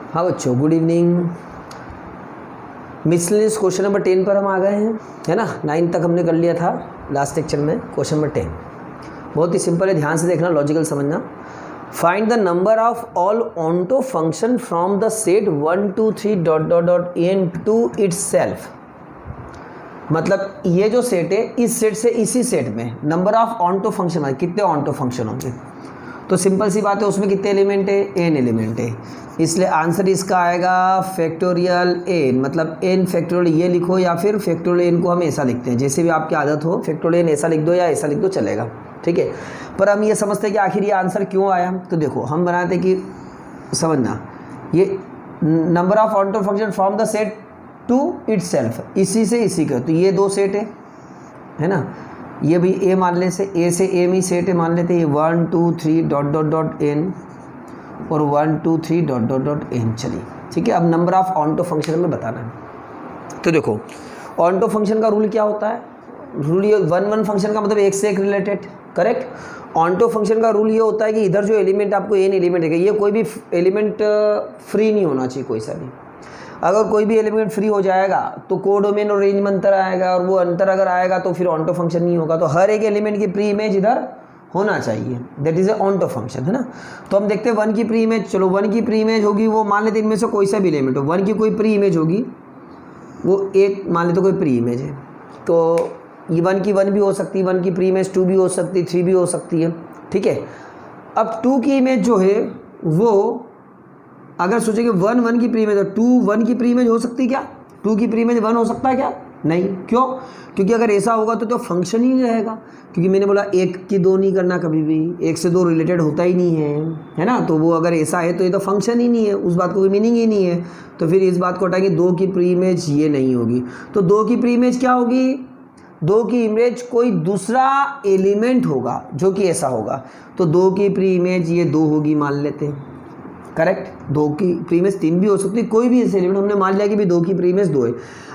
हाँ बच्चों, good evening. Miscellaneous question number 10 पर हम आ गए हैं, है ना। 9 तक हमने कर लिया था लास्ट लेक्चर में। क्वेश्चन नंबर 10 बहुत ही सिंपल है, ध्यान से देखना, लॉजिकल समझना। Find the number of all onto function from the set 1 2 3 dot dot dot N to itself. मतलब ये जो सेट है, इस सेट से इसी सेट में नंबर ऑफ ऑन्टो फंक्शन है, कितने ऑन्टो फंक्शन होंगे। तो सिंपल सी बात है, उसमें कितने एलिमेंट है, एन एलिमेंट है, इसलिए आंसर इसका आएगा फैक्टोरियल एन। मतलब एन फैक्टोरियल ये लिखो या फिर फैक्टोरियल एन को हम ऐसा लिखते हैं, जैसे भी आपकी आदत हो, फैक्टोरियल एन ऐसा लिख दो या ऐसा लिख दो, चलेगा, ठीक है। पर हम ये समझते हैं कि आखिर ये आंसर क्यों आया। तो देखो, हम बनाते कि समझना, ये number of onto function from the set to itself, इसी से इसी का, तो ये दो सेट है ना। ये भी ए मान ले, से ए से एम ही सेट है मान लेते हैं। 1 2 3 डॉट डॉट डॉट एन और 1 2 3 डॉट डॉट डॉट एन, चलिए ठीक है। अब नंबर ऑफ ऑन्टो फंक्शन में बताना है। तो देखो, ऑन्टो फंक्शन का रूल क्या होता है। रूल ये 1 1 फंक्शन का मतलब एक से एक रिलेटेड, करेक्ट। ऑन्टो फंक्शन का रूल ये होता है कि इधर जो एलिमेंट आपको एन एलिमेंट है, ये कोई भी एलिमेंट फ्री नहीं होना चाहिए, कोई सा भी। अगर कोई भी एलिमेंट फ्री हो जाएगा तो कोडोमेन और रेंज में अंतर आएगा, और वो अंतर अगर आएगा तो फिर ऑन्टो फंक्शन नहीं होगा। तो हर एक एलिमेंट की प्री इमेज इधर होना चाहिए, that is a onto function, है ना। तो हम देखते हैं 1 की प्री इमेज, चलो 1 की प्री इमेज होगी, वो मान लेते इनमें से कोई सा भी एलिमेंट हो, 1 की कोई प्री इमेज होगी, वो एक मान लेते कोई प्री इमेज है। तो ये 1 की 1 भी हो सकती है, 1 की प्री इमेज 2 भी हो सकती है, 3 भी हो सकती है, ठीक है। अब 2 की इमेज जो है वो अगर सोचेंगे 1 1 की प्री इमेज, तो 2 1 की प्री इमेज हो सकती है क्या, 2 की प्री इमेज 1 हो सकता है क्या, नहीं। क्यों? क्योंकि अगर ऐसा होगा तो फंक्शन ही नहीं रहेगा। क्योंकि मैंने बोला 1 की 2 नहीं करना कभी भी, 1 से 2 रिलेटेड होता ही नहीं है ना। तो वो अगर ऐसा है तो ये तो फंक्शन ही नहीं है, उस बात को कोई मीनिंग ही नहीं है। तो फिर इस बात को हटाएंगे, 2 की प्री इमेज ये नहीं होगी। तो 2 की प्री इमेज क्या होगी, 2 की इमेज कोई दूसरा एलिमेंट होगा जो कि ऐसा होगा। तो 2 की प्री इमेज ये 2 होगी मान लेते हैं, करेक्ट। 2 की प्री इमेज 3 भी हो सकती है, कोई भी ऐसे एलिमेंट, हमने मान लिया कि भी 2 की प्री इमेज 2 है।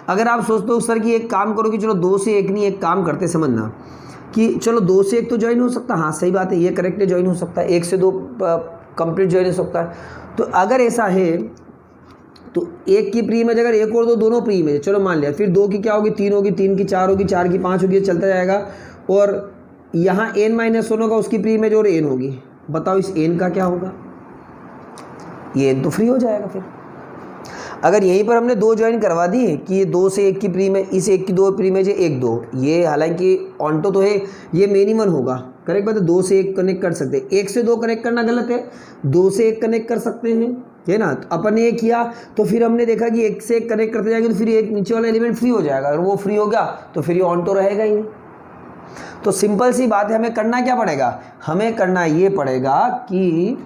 अगर आप सोचते हो सर कि एक काम करो कि चलो 2 से 1 नहीं, एक काम करते, समझना कि चलो 2 से 1 तो ज्वाइन हो सकता है, हाँ सही बात है, ये करेक्ट है, ज्वाइन हो सकता है। 1 से 2 कंप्लीट ज्वाइन हो सकता है। तो अगर ऐसा है तो 1 की प्री इमेज अगर 1 और 2 दोनों प्री इमेज, चलो मान लिया, फिर 2 की क्या होगी, 3 होगी, 3 की 4 होगी, 4 की 5 होगी, चलता जाएगा। और यहाँ n माइनस 1 होगा, उसकी प्री इमेज और n होगी। बताओ इस n का क्या होगा, ये n तो फ्री हो जाएगा। फिर अगर यहीं पर हमने 2 ज्वाइन करवा दी कि ये 2 से 1 की प्री इमेज, इस 1 की 2 प्री इमेज है 1 2, ये हालांकि ऑन्टो तो है, ये मिनिमम होगा, करेक्ट बात है। 2 से 1 कनेक्ट कर सकते हैं, 1 से 2 कनेक्ट करना गलत है, 2 से 1 कनेक्ट कर सकते हैं, है ना। तो अपन ने ये किया तो फिर हमने देखा कि 1 से 1 कनेक्ट करते जाएंगे तो फिर एक नीचे वाला एलिमेंट फ्री हो जाएगा। अगर वो फ्री हो गया तो फिर ये ऑन्टो रहेगा ही नहीं। तो सिंपल सी बात है, हमें करना क्या पड़ेगा, हमें करना ये पड़ेगा कि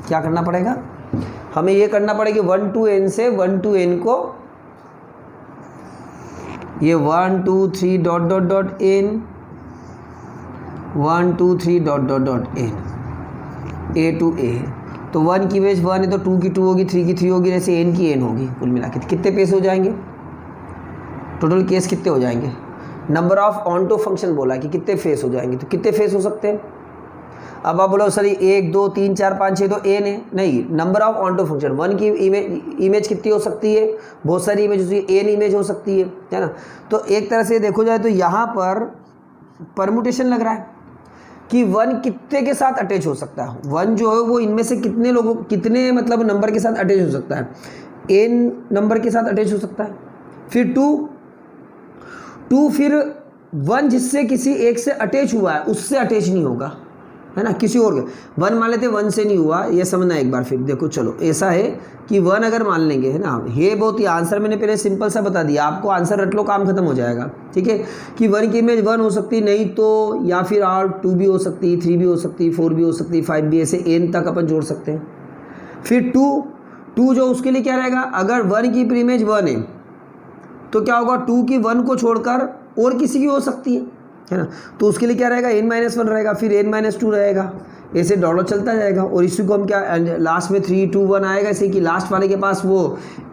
क्या करना पड़ेगा, हमें ये करना पड़ेगा 1 to n से 1 to n को, ये 1 2 3 dot dot dot n, 1 2 3 dot dot dot n, a to a। तो 1 की इमेज 1 है तो 2 की 2 होगी, 3 की 3 होगी, ऐसे n की n होगी। कुल मिला के कितने पेस हो जाएंगे, टोटल केस कितने हो जाएंगे। नंबर ऑफ ऑन्टो फंक्शन बोला कि कितने फेस हो जाएंगे, तो कितने फेस हो सकते हैं। अब आप बोलो सर 1 2 3 4 5 6 तो n है, नहीं, नंबर ऑफ ऑन्टो फंक्शन 1 की इमेज कितनी हो सकती है, बहुत सारी इमेज होती है, n इमेज हो सकती है ना। तो एक तरह से देखो जाए तो यहाँ पर परमुटेशन लग रहा है कि 1 कितने के साथ अटैच हो सकता है। 1 जो है वो इनमें से कितने लोगों, कितने मतलब नंबर के साथ अटैच हो सकता है, n नंबर के साथ अटैच हो सकता है। फिर 2 फिर 1 जिससे किसी एक से अटैच हुआ है उससे अटैच नहीं होगा, है ना, किसी और के। 1 मान लेते 1 से नहीं हुआ, ये समझना एक बार। फिर देखो चलो ऐसा है कि 1 अगर मान लेंगे, है ना, ये बहुत ही आंसर मैंने पहले सिंपल सा बता दिया आपको, आंसर रट लो काम खत्म हो जाएगा, ठीक है। कि 1 की इमेज 1 हो सकती, नहीं तो या फिर और 2 भी हो सकती, 3 भी हो सकती, 4 भी हो सकती, 5 भी, ऐसे n तक अपन जोड़ सकते हैं। फिर 2 जो उसके लिए क्या रहेगा, अगर 1 की प्री इमेज 1 है तो क्या होगा, 2 की 1 को छोड़कर और किसी की हो सकती है ना। तो उसके लिए क्या रहेगा, n-1 रहेगा, फिर n-2 रहेगा, ऐसे डॉलर चलता जाएगा। और इसी को हम क्या लास्ट में 3 2 1 आएगा, ऐसे कि लास्ट वाले के पास वो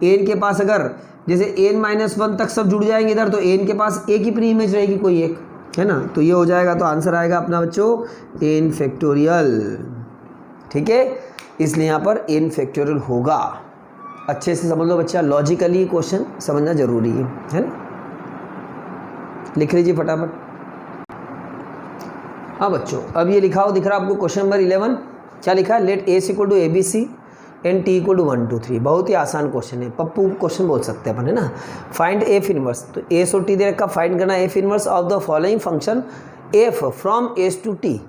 n के पास अगर जैसे n-1 तक सब जुड़ जाएंगे इधर, तो n के पास एक ही प्री इमेज रहेगी कोई एक, है ना। तो ये हो जाएगा, तो आंसर आएगा अपना बच्चों n फैक्टोरियल, ठीक है। इसलिए यहाँ पर n फैक्टोरियल होगा। अच्छे से समझ लो बच्चा, लॉजिकली क्वेश्चन समझना जरूरी है ना। लिख लीजिए फटाफट। हाँ बच्चों, अब ये लिखा हो, दिख रहा है आपको क्वेश्चन नंबर 11। क्या लिखा है? Let A equal to ABC and T equal to 1 2 3। बहुत ही आसान क्वेश्चन है, पप्पू क्वेश्चन बोल सकते हैं अपन, है ना। फाइंड एफ इनवर्स, तो एस और टी दे रखा, फाइंड करना F inverse of the following function F from S to T.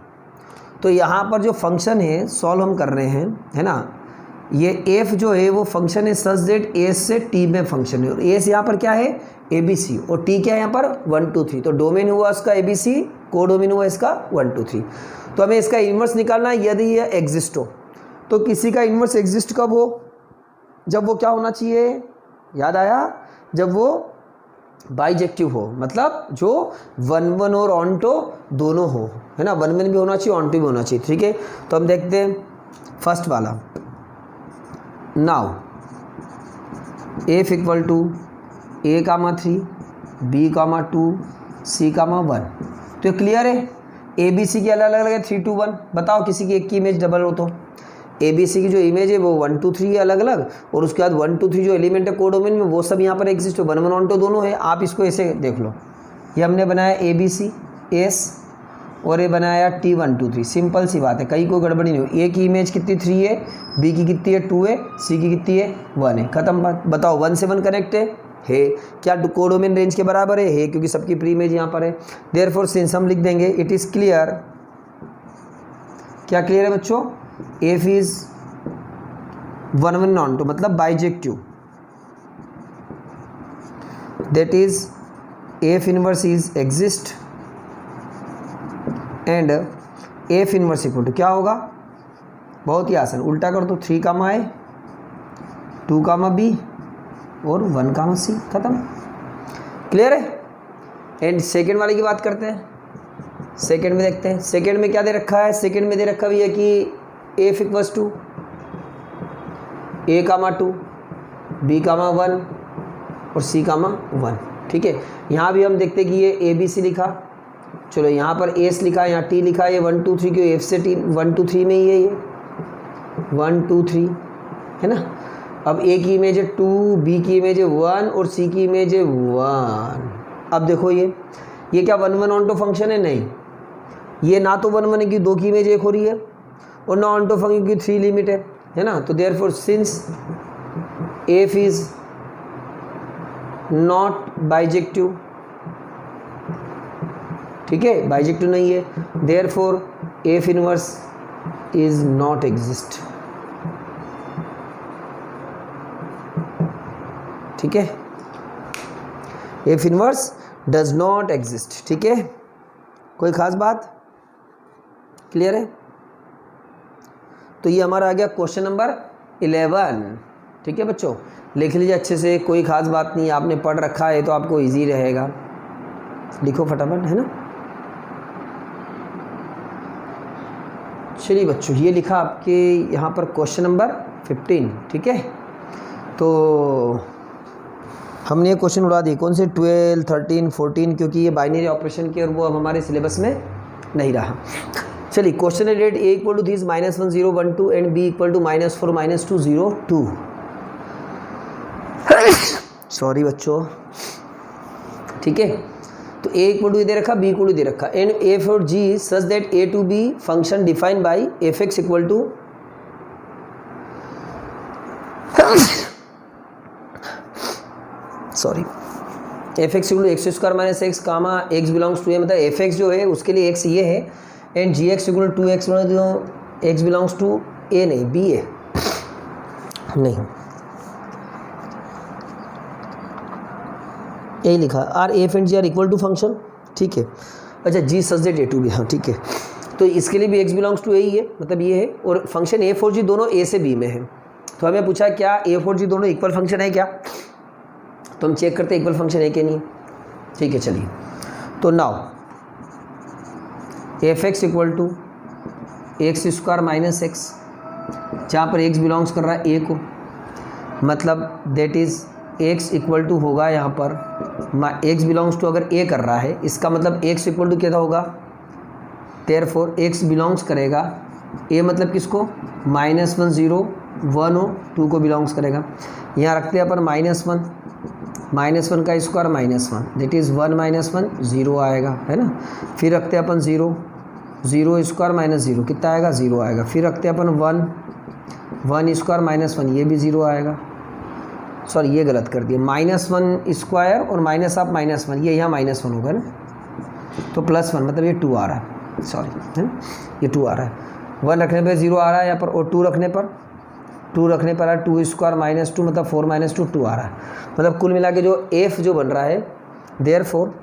तो यहाँ पर जो फंक्शन है सॉल्व हम कर रहे हैं, है ना। ये एफ जो है वो फंक्शन है सच दैट एस से टी में फंक्शन है, और एस यहाँ पर क्या है? ABC, और टी क्या है यहाँ पर? 1 2 3। तो डोमेन हुआ इसका ABC, कोडोमेन हुआ इसका 1 2 3। तो हमें इसका इन्वर्स निकालना है यदि यह एग्जिस्ट हो। तो किसी का इन्वर्स एग्जिस्ट कब हो? जब वो क्या होना चाहिए? याद आया? जब वो बाइजेक्टिव हो, मतलब जो 1 1 और ऑन्टो दोनों हो, है ना। 1 1 भी होना चाहिए, ऑन्टो भी होना चाहिए, ठीक है। तो हम देखते हैं फर्स्ट वाला। Now F equal to A, 3, B, 2, C, 1। तो क्लियर है? ABC की अलग अलग है 3 2 1। बताओ किसी की एक की इमेज डबल हो तो? ABC की जो इमेज है वो 1 2 3 है अलग अलग, और उसके बाद 1 2 3 जो एलिमेंट है कोडोमेन में वो सब यहाँ पर एग्जिस्ट हो। 1 1 ऑन्टो दोनों है। आप इसको ऐसे देख लो, ये हमने बनाया ABC S, और ये बनाया T 1 2 3। सिंपल सी बात है, कहीं कोई गड़बड़ी नहीं हो। A की इमेज कितनी 3 है, B की कितनी है 2 है, C की कितनी है 1 है। खत्म बात। बताओ 1 से 1 कनेक्ट है क्या कोडोमेन रेंज के बराबर है क्योंकि सबकी प्री इमेज यहाँ पर है। देयरफॉर सिंस हम लिख देंगे इट इज क्लियर। क्या क्लियर है बच्चों? एफ इज 1 1 ऑन्टो, मतलब bijective, that is F inverse is exist and F inverse equal to क्या होगा? बहुत ही आसान, उल्टा कर दो। 3 कामा ए, 2 कामा बी और 1 कामा सी। खत्म। क्लियर है? एंड सेकेंड वाले की बात करते हैं। सेकेंड में देखते हैं, सेकेंड में क्या दे रखा है? सेकेंड में दे रखा भी है कि F equals to A, 2, B, 1 और C, 1। ठीक है। यहाँ भी हम देखते हैं कि ये ABC लिखा, चलो यहाँ पर S लिखा, यहाँ T लिखा, ये 1 2 3 क्यों F से T 1 2 3 में ही है, ये 1 2 3 है ना। अब A की इमेज है 2, B की इमेज है 1 और C की इमेज है 1। अब देखो ये क्या 1 1 ऑन्टो फंक्शन है? नहीं, ये ना तो 1 1 की 2 की इमेज 1 हो रही है और ना ऑन्टो फंक्शन की 3 लिमिट है ना। तो therefore since F is not bijective, ठीक है, बाइजेक्टिव नहीं है, therefore F inverse is not exist. ठीक है, F inverse does not exist. ठीक है, कोई खास बात? क्लियर है? तो ये हमारा आ गया क्वेश्चन नंबर 11। ठीक है बच्चों, लिख लीजिए अच्छे से, कोई खास बात नहीं, आपने पढ़ रखा है तो आपको इजी रहेगा। लिखो फटाफट, है ना। चलिए बच्चों, ये लिखा आपके यहाँ पर क्वेश्चन नंबर 15। ठीक है, तो हमने ये क्वेश्चन उड़ा दिए। कौन से? 12, 13, 14, क्योंकि ये बाइनरी ऑपरेशन की और वो अब हमारे सिलेबस में नहीं रहा। चलिए, question let A equal to this -1 0 1 2 and B equal to -4 -2 0 2। Sorry बच्चों, ठीक है। तो A इक्वल टू दे रखा, B इक्वल टू दे रखा, एंड F और G such that A to B function defined by fx equal to sorry fx equal to x square minus x comma x belongs to A, मतलब fx जो है उसके लिए x ये है, and gx equal to 2x तो x belongs to a नहीं b है, नहीं यही लिखा। R F and G R equal to function, ठीक है। अच्छा, G such that A to B, हाँ ठीक है। तो इसके लिए भी x बिलोंग्स टू ए ही है, मतलब ये है, और फंक्शन एफ और जी दोनों a से b में है। तो हमें पूछा क्या एफ और जी दोनों इक्वल फंक्शन है क्या? तो हम चेक करते हैं इक्वल फंक्शन है कि नहीं। ठीक है, चलिए। तो now F X equal to x square minus X, जहाँ पर x बिलोंग्स कर रहा है a को, मतलब that is x equal to होगा यहाँ पर x बिलोंग्स टू, अगर a कर रहा है इसका मतलब x इक्वल टू क्या होगा? देयरफॉर x बिलोंग्स करेगा ए मतलब किसको, -1 0 1 हो, 2 को बिलोंग्स करेगा। यहाँ रखते हैं अपन -1, -1 का स्क्वायर -1 दैट इज़ 1 -1 0 आएगा, है ना। फिर रखते हैं अपन 0 0 स्क्वायर -0 कितना आएगा, 0 आएगा। फिर रखते हैं अपन 1 स्क्वायर -1 ये भी 0 आएगा। सॉरी ये गलत कर दिया, -1 स्क्वायर और -1 ये यहाँ -1 होगा ना, तो +1 मतलब ये 2 आ रहा है, सॉरी है ना, ये 2 आ रहा है। 1 रखने पे 0 आ रहा है यहाँ पर, और 2 रखने पर आ 2 स्क्वायर -2 मतलब 4 - 2 2 आ रहा है। मतलब कुल मिला के जो एफ जो बन रहा है, देयरफॉर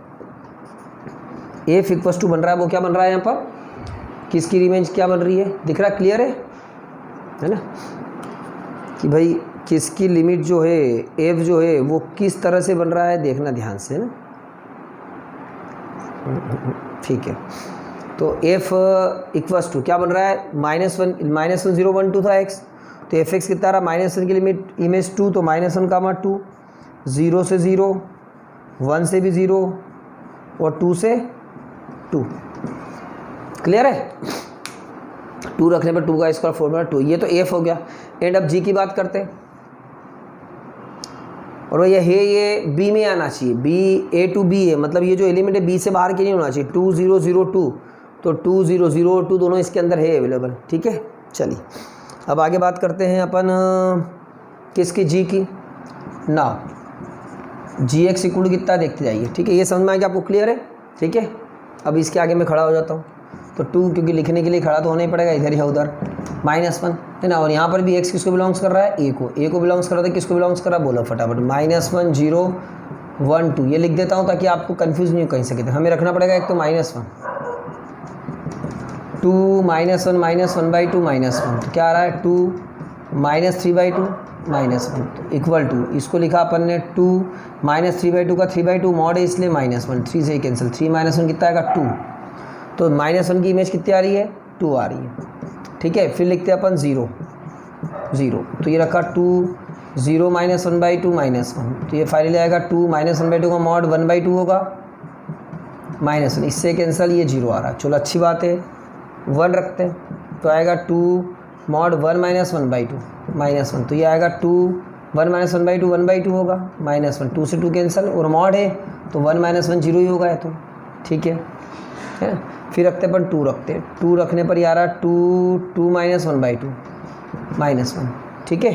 एफ इक्वल्स टू बन रहा है, वो क्या बन रहा है यहाँ पर, किसकी इमेज क्या बन रही है, दिख रहा है, क्लियर है ना, कि भाई किसकी लिमिट जो है एफ जो है वो किस तरह से बन रहा है, देखना ध्यान से ना, ठीक है। तो एफ इक्वल्स टू क्या बन रहा है, -1 0 1 2 था एक्स, तो एफ एक्स कितना रहा, -1 की लिमिट इमेज 2 तो -1 का 2, 0 से 0 1 से भी 0 और 2 से 2, क्लियर है। 2 रखने पर 2 का स्क्वायर 4 2, ये तो एफ हो गया। एंड अब जी की बात करते हैं, और ये है ये बी में आना चाहिए, बी ए टू बी है, मतलब ये जो एलिमेंट है बी से बाहर के नहीं होना चाहिए। 2 0 0 2 तो 2 0 0 2 दोनों इसके अंदर है अवेलेबल, ठीक है। चलिए अब आगे बात करते हैं अपन किसकी, जी की। ना जी एक्स इक्वल कितना देखते जाइए, ठीक है। ये समझ में आएगा आपको, क्लियर है, ठीक है। अब इसके आगे मैं खड़ा हो जाता हूँ, तो 2 क्योंकि लिखने के लिए खड़ा तो होना ही पड़ेगा, इधर या उधर, -1 है ना। और यहाँ पर भी x किसको बिलोंग्स कर रहा है, ए को बिलोंग्स कर रहा है, किसको बिलोंग्स कर रहा है, बोलो फटाफट, -1 0 1 2 ये लिख देता हूँ ताकि आपको कंफ्यूज नहीं हो कहीं से। हमें रखना पड़ेगा एक तो -1 2 -1 -1/2 -1, तो क्या आ रहा है 2 -3/2 -1 तो इक्वल टू, इसको लिखा अपन ने 2 -3/2 का 3/2 मॉड है इसलिए -1, 3 से ही कैंसिल, 3 -1 कितना आएगा 2, तो -1 की इमेज कितनी आ रही है, 2 आ रही है, ठीक है। फिर लिखते हैं अपन 0 0, तो ये रखा 2 0 -1/2 -1, तो ये फाइनली आएगा 2 -1/2 का मॉड 1/2 होगा -1, इससे कैंसिल, ये 0 आ रहा है। चलो अच्छी बात है, 1 रखते हैं तो आएगा 2 मॉड 1 -1/2 -1, तो ये आएगा 2 1 -1/2 1/2 होगा -1, 2 से 2 कैंसिल, और मॉड है तो 1 -1 0 ही होगा, तो ठीक है ना। फिर रखते हैं अपन 2 रखते हैं, 2 रखने पर ये आ रहा 2 -1/2 -1, ठीक है,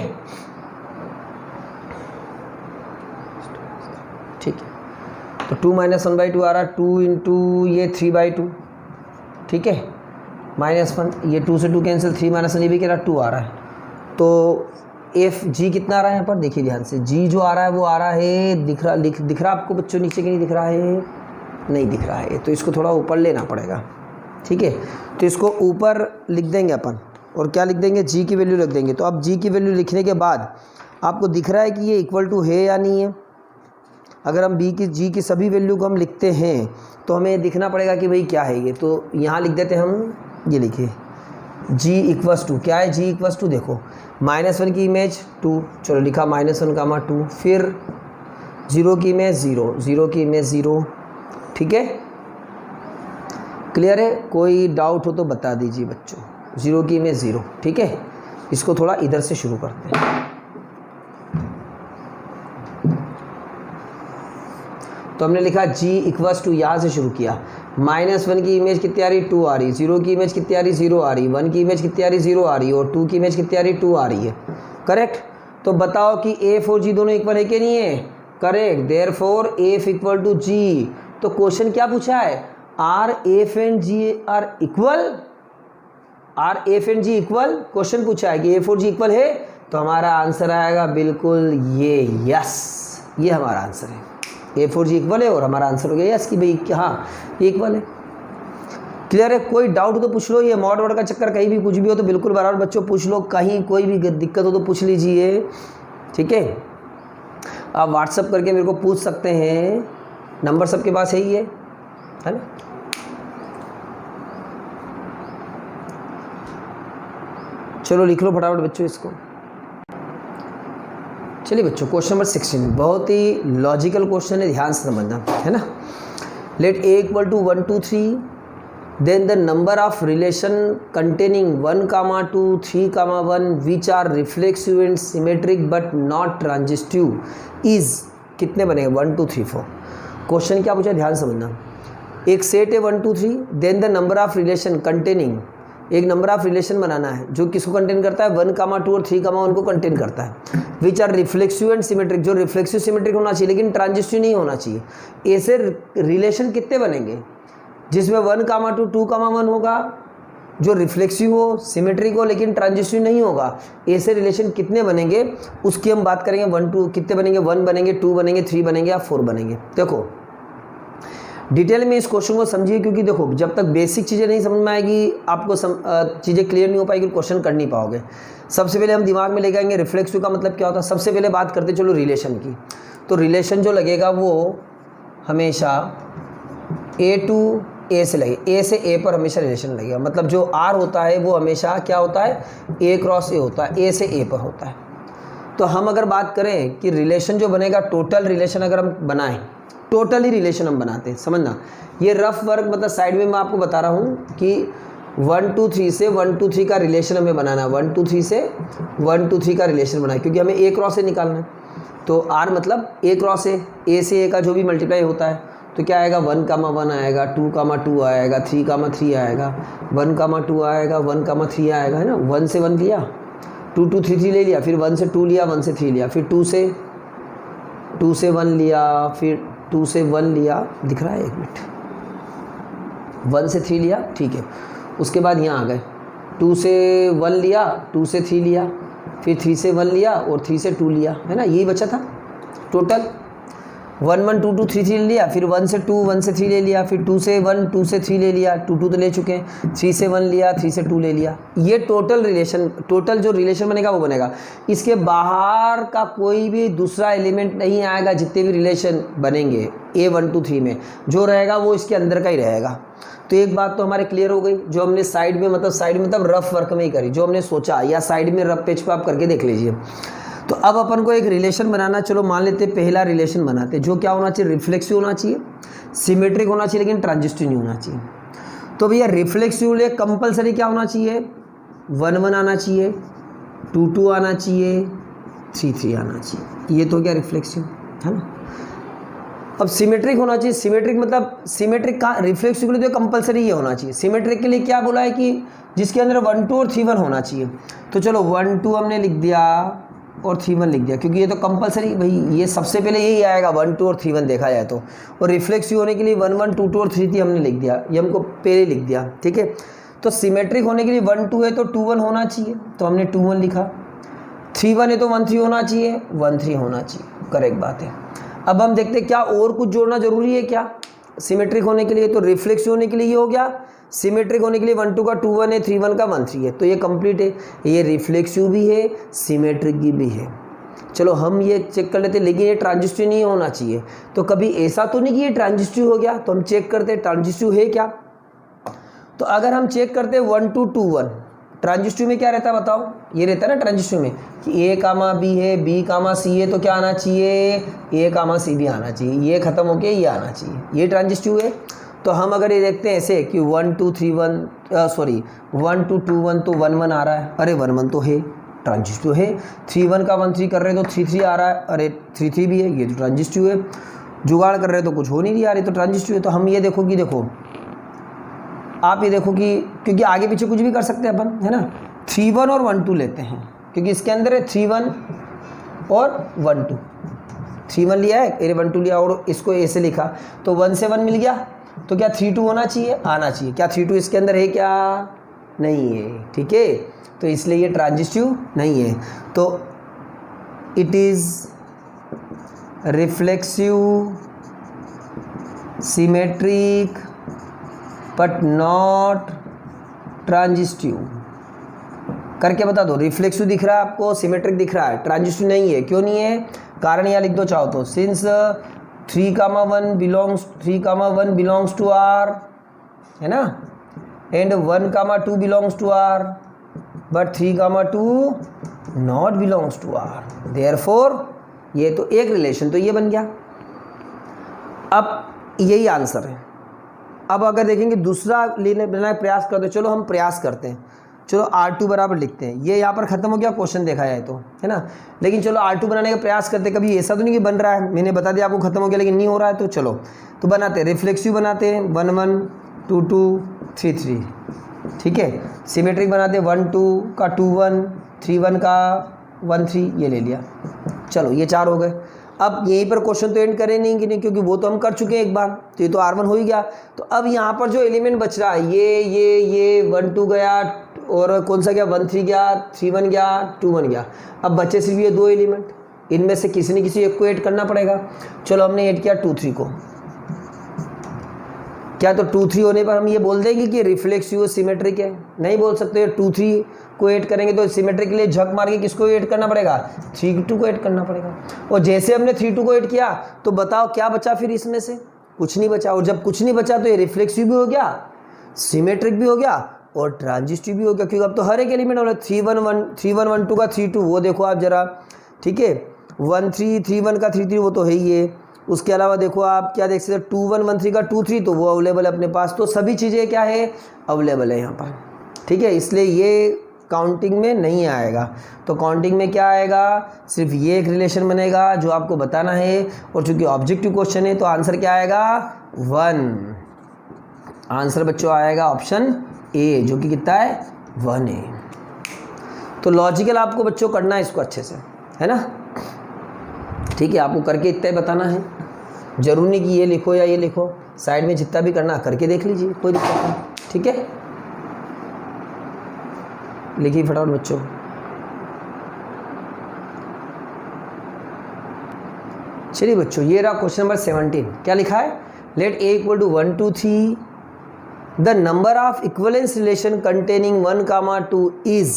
ठीक है। तो 2 -1/2 आ रहा 2 इंटू ये 3/2, ठीक है, -1, ये 2 से 2 कैंसिल, 3 -1 ये भी कह रहा 2 आ रहा है। तो एफ जी कितना आ रहा है यहाँ पर, देखिए ध्यान से, जी जो आ रहा है वो आ रहा है, दिख रहा आपको बच्चों नीचे के नहीं दिख रहा है, नहीं दिख रहा है, तो इसको थोड़ा ऊपर लेना पड़ेगा, ठीक है। तो इसको ऊपर लिख देंगे अपन, और क्या लिख देंगे, जी की वैल्यू लिख देंगे। तो अब जी की वैल्यू लिखने के बाद आपको दिख रहा है कि ये इक्वल टू है या नहीं है। अगर हम जी की सभी वैल्यू को हम लिखते हैं तो हमें दिखना पड़ेगा कि भाई क्या है ये, तो यहाँ लिख देते हैं हम, ये लिखिए जी इक्वल्स टू, क्या है जी इक्वल्स टू, देखो -1 की इमेज 2, चलो लिखा -1 का 2, फिर 0 की इमेज 0, 0 की इमेज 0, ठीक है, क्लियर है। कोई डाउट हो तो बता दीजिए बच्चों, 0 की इमेज 0, ठीक है। इसको थोड़ा इधर से शुरू करते हैं, तो हमने लिखा जी इक्वल्स टू, यहाँ से शुरू किया, -1 की इमेज कितनी आ रही, 2 आ रही, 0 की इमेज कितनी आ रही, 0 आ रही, 1 की इमेज कितनी आ रही, 0 आ रही, और 2 की इमेज कितनी आ रही, 2 आ रही है, करेक्ट। तो बताओ कि एफ और जी दोनों इक्वल है कि नहीं है, correct, therefore F equal to G. तो क्वेश्चन क्या पूछा है, R F and G R equal, R F and G equal, question पूछा है कि एफ और जी इक्वल है, तो हमारा आंसर आएगा बिल्कुल ये, यस, ये हमारा आंसर है, ए फोर जी इक्वल है, और हमारा आंसर हो गया यस कि भाई हाँ ये इक्वल है। क्लियर है, कोई डाउट हो तो पूछ लो, ये मॉड वर्ड का चक्कर कहीं भी कुछ भी हो तो बिल्कुल बराबर बच्चों पूछ लो, कहीं कोई भी दिक्कत हो तो पूछ लीजिए, ठीक है। आप व्हाट्सअप करके मेरे को पूछ सकते हैं, नंबर सबके पास है ही है ना। चलो लिख लो फटाफट बच्चों इसको। चलिए बच्चों क्वेश्चन नंबर 16 बहुत ही लॉजिकल क्वेश्चन है, ध्यान से समझना है ना। Let A equal to 1 2 3 then the number of relation containing 1, 2, 3, 1 which are reflexive and symmetric but not transitive is कितने बनेंगे 1 2 3 4। क्वेश्चन क्या पूछा, ध्यान समझना। एक सेट है 1 2 3, then the number of relation containing, एक नंबर ऑफ रिलेशन बनाना है जो किसको कंटेन करता है 1, 2 और 3, 1 को कंटेन करता है। Which are reflexive and symmetric, जो रिफ्लेक्सिव सिमेट्रिक होना चाहिए लेकिन ट्रांजिस्टिव नहीं होना चाहिए। ऐसे रिलेशन कितने बनेंगे जिसमें 1, 2, 2, 1 होगा, जो रिफ्लेक्सिव हो सिमेट्रिक हो लेकिन ट्रांजिस्टिव नहीं होगा। ऐसे रिलेशन कितने बनेंगे उसकी हम बात करेंगे। 1 2 कितने बनेंगे, 1 बनेंगे, 2 बनेंगे, 3 बनेंगे या 4 बनेंगे। देखो डिटेल में इस क्वेश्चन को समझिए, क्योंकि देखो जब तक बेसिक चीज़ें नहीं समझ में आएगी आपको चीज़ें क्लियर नहीं हो पाएगी, क्वेश्चन कर नहीं पाओगे। सबसे पहले हम दिमाग में लेके आएंगे रिफ्लेक्सिव का मतलब क्या होता है। सबसे पहले बात करते चलो रिलेशन की। तो रिलेशन जो लगेगा वो हमेशा ए टू ए से लगे, ए से ए पर हमेशा रिलेशन लगेगा। मतलब जो आर होता है वो हमेशा क्या होता है, ए क्रॉस ए होता है, ए से ए पर होता है। तो हम अगर बात करें कि रिलेशन जो बनेगा, टोटल रिलेशन अगर हम बनाएं, टोटल ही रिलेशन हम बनाते हैं, समझना। ये रफ वर्क मतलब साइड में मैं आपको बता रहा हूँ कि 1 2 3 से 1 2 3 का रिलेशन हमें बनाना है। 1 2 3 से 1 2 3 का रिलेशन बनाए, क्योंकि हमें ए क्रॉस ए निकालना है। तो आर मतलब ए क्रॉस ए से ए का जो भी मल्टीप्लाई होता है तो क्या आएगा 1, 1 आएगा, 2, 2 आएगा, 3, 3 आएगा, 1, 2 आएगा, 1, 3 आएगा, है ना। 1 से 1 लिया, 2 2 3 3 ले लिया, फिर 1 से 2 लिया, 1 से 3 लिया, फिर 2 से 1 लिया, फिर 2 से 1 लिया, दिख रहा है, एक मिनट, 1 से 3 लिया, ठीक है। उसके बाद यहाँ आ गए 2 से 1 लिया, 2 से 3 लिया, फिर 3 से 1 लिया और 3 से 2 लिया, है ना। यही बचा था टोटल। 1 1 2 2 3 3 लिया, फिर 1 से 2 1 से 3 ले लिया, फिर 2 से 1 2 से 3 ले लिया, 2 2 तो ले चुके हैं, 3 से 1 लिया, 3 से 2 ले लिया। ये टोटल रिलेशन, टोटल जो रिलेशन बनेगा वो बनेगा। इसके बाहर का कोई भी दूसरा एलिमेंट नहीं आएगा। जितने भी रिलेशन बनेंगे A 1 2 3 में जो रहेगा वो इसके अंदर का ही रहेगा। तो एक बात तो हमारे क्लियर हो गई, जो हमने साइड में मतलब रफ वर्क में ही करी, जो हमने सोचा, या साइड में रफ पेज पे आप करके देख लीजिए। तो अब अपन को एक रिलेशन बनाना, चलो मान लेते पहला रिलेशन बनाते, जो क्या होना चाहिए, रिफ्लेक्सिव होना चाहिए, सिमेट्रिक होना चाहिए लेकिन ट्रांजिस्टिव नहीं होना चाहिए। तो भैया रिफ्लेक्सिव लिए कंपलसरी क्या होना चाहिए, 1 1 आना चाहिए, 2 2 आना चाहिए, 3 3 आना चाहिए। ये तो क्या रिफ्लेक्सिव है ना। अब सिमेट्रिक होना चाहिए। सिमेट्रिक मतलब सिमेट्रिक का रिफ्लेक्सिव के लिए तो कंपलसरी ये होना चाहिए। सिमेट्रिक के लिए क्या बोला है कि जिसके अंदर 1 2 और 3 1 होना चाहिए। तो चलो 1 2 हमने लिख दिया और 3 1 लिख दिया, क्योंकि ये तो कंपलसरी, भाई ये सबसे पहले यही आएगा 1 2 और 3 1 देखा जाए तो। और रिफ्लेक्सिव होने के लिए 1 1 2 2 और 3 3 हमने लिख दिया, ये हमको पहले लिख दिया, ठीक है। तो सिमेट्रिक होने के लिए 1 2 है तो 2 1 होना चाहिए, तो हमने 2 1 लिखा। 3 1 है तो 1 3 होना चाहिए, 1 3 होना चाहिए, करेक्ट बात है। अब हम देखते हैं क्या और कुछ जोड़ना जरूरी है क्या सिमेट्रिक होने के लिए। तो रिफ्लेक्सिव होने के लिए ये हो गया, सिमेट्रिक होने के लिए 1 2 का 2 1 है, 3 1 का 1 3 है, तो ये कंप्लीट है। ये रिफ्लेक्सिव भी है, सिमेट्रिक भी है। चलो हम ये चेक कर लेते हैं, लेकिन ये ट्रांजिस्टिव नहीं होना चाहिए। तो कभी ऐसा तो नहीं कि ये ट्रांजिस्टिव हो गया, तो हम चेक करते हैं ट्रांजिस्टिव है क्या। तो अगर हम चेक करते हैं 1 2 2 1, ट्रांजिस्टिव में क्या रहता है बताओ, ये रहता है ना ट्रांजिस्टिव में कि A, B है, B, C है, तो क्या आना चाहिए, A, C भी आना चाहिए, ये खत्म होके ये आना चाहिए, ये ट्रांजिस्टिव है। तो हम अगर ये देखते हैं ऐसे कि 1 2 2 1 तो 1 1 आ रहा है, अरे 1 1 तो है, ट्रांजिस्टिव है। 3 1 का 1 3 कर रहे हैं तो 3 3 आ रहा है, अरे 3 3 भी है, ये तो ट्रांजिस्टिव है। जुगाड़ कर रहे हैं तो कुछ हो नहीं रही आ रही, तो ट्रांजिस्टिव है। तो हम ये देखो कि देखो आप ये देखो कि क्योंकि आगे पीछे कुछ भी कर सकते हैं अपन, है ना। 3 1 और 1 2 लेते हैं, क्योंकि इसके अंदर है 3 1 और 1 2। 3 1 लिया है, 1 2 लिया और इसको ए से लिखा, तो 1 से 1 मिल गया। तो क्या 3 2 होना चाहिए, आना चाहिए। क्या 3 2 इसके अंदर है क्या, नहीं है, ठीक है। तो इसलिए ये ट्रांजिस्टिव नहीं है। तो it is reflexive, symmetric but not transitive. करके बता दो, रिफ्लेक्सिव दिख रहा है आपको, सिमेट्रिक दिख रहा है, ट्रांजिस्टिव नहीं है। क्यों नहीं है, कारण यहाँ लिख दो चाहो तो। सिंस 3 1 बिलोंग्स टू आर, है ना, and 1 2 belongs to R, but 3 2 not belongs to R, therefore ये तो एक रिलेशन तो ये बन गया। अब यही आंसर है, अब अगर देखेंगे दूसरा लेने का प्रयास करते हैं, चलो हम प्रयास करते हैं, चलो R2 बराबर लिखते हैं। ये यहाँ पर ख़त्म हो गया क्वेश्चन देखा जाए तो, है ना। लेकिन चलो R2 बनाने का प्रयास करते हैं। कभी ऐसा तो नहीं कि बन रहा है, मैंने बता दिया आपको ख़त्म हो गया लेकिन नहीं हो रहा है, तो चलो तो बनाते हैं, रिफ्लेक्सिव बनाते हैं 1 1 2 2 3 3, ठीक है। सिमेट्रिक बनाते हैं 1 2 का 2 1 3 1 का 1 3, ये ले लिया। चलो ये 4 हो गए। अब यहीं पर क्वेश्चन तो एंड करें नहीं कि नहीं, क्योंकि वो तो हम कर चुके हैं एक बार, तो ये तो R1 हो ही गया। तो अब यहाँ पर जो एलिमेंट बच रहा है ये 1 2 गया, और कौन सा गया 1 3 गया, 3 1 गया, 2 1 गया। अब बचे सिर्फ ये 2 एलिमेंट, इनमें से किसी न किसी एक को ऐड करना पड़ेगा। चलो हमने ऐड किया 2 3 को। क्या तो 2 3 होने पर हम ये बोल देंगे कि रिफ्लेक्सिव सिमेट्रिक है? नहीं बोल सकते। 2 3 को ऐड करेंगे तो सिमेट्रिक के लिए झक मार के किसको ऐड करना पड़ेगा? 3 2 को ऐड करना पड़ेगा। और जैसे हमने 3 2 को ऐड किया तो बताओ क्या बचा फिर इसमें से? कुछ नहीं बचा। और जब कुछ नहीं बचा तो ये रिफ्लेक्सिव भी हो गया, सिमेट्रिक भी हो गया और ट्रांजिस्टिव भी हो गया, क्योंकि अब तो हर एक एलिमेंट होना 3 1 1 3 1 1 2 का 3 2, वो देखो आप जरा, ठीक है। 1 3 3 1 का 3 3, वो तो है ही है। उसके अलावा देखो आप क्या देख सकते हैं, 2 1 1 3 का 2 3, तो वो अवेलेबल है अपने पास। तो सभी चीज़ें क्या है, अवेलेबल है यहाँ पर, ठीक है। इसलिए ये काउंटिंग में नहीं आएगा। तो काउंटिंग में क्या आएगा, सिर्फ ये एक रिलेशन बनेगा जो आपको बताना है। और चूंकि ऑब्जेक्टिव क्वेश्चन है तो आंसर क्या आएगा, 1। आंसर बच्चों आएगा ऑप्शन ए, जो कि कितना है, 1 है। तो लॉजिकल आपको बच्चों करना है इसको अच्छे से, है ना, ठीक है। आपको करके इतना ही बताना है, जरूरी नहीं कि ये लिखो या ये लिखो, साइड में जितना भी करना करके देख लीजिए, कोई दिक्कत नहीं, ठीक है। लिखिए फटाफट बच्चों। चलिए बच्चों, ये रहा क्वेश्चन नंबर 17। क्या लिखा है, let A equal to 1 2 3 the number of equivalence relation containing 1 2 is.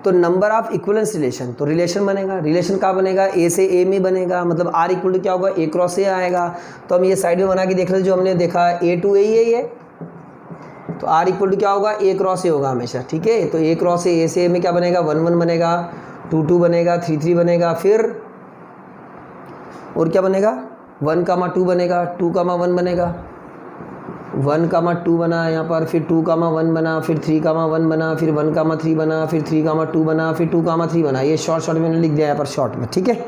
तो नंबर ऑफ इक्विवेलेंस रिलेशन, तो रिलेशन बनेगा, रिलेशन कहाँ बनेगा, ए से ए में बनेगा, मतलब R इक्वल टू क्या होगा, A क्रॉस A आएगा। तो हम ये साइड में बना के देख लेते, जो हमने देखा A टू A ही है, तो R इक्वल टू क्या होगा, A क्रॉस A होगा हमेशा, ठीक है। तो A क्रॉस A से A में क्या बनेगा, 1 1 बनेगा, 2 2 बनेगा, 3 3 बनेगा, फिर और क्या बनेगा, 1 2 बनेगा, 2 1 बनेगा, 1 2 बना यहाँ पर, फिर 2 1 बना, फिर 3 1 बना, फिर 1 3 बना, फिर 3 2 बना, फिर 2 3 बना। ये शॉर्ट मैंने लिख दिया यहाँ पर शॉर्ट में, ठीक है,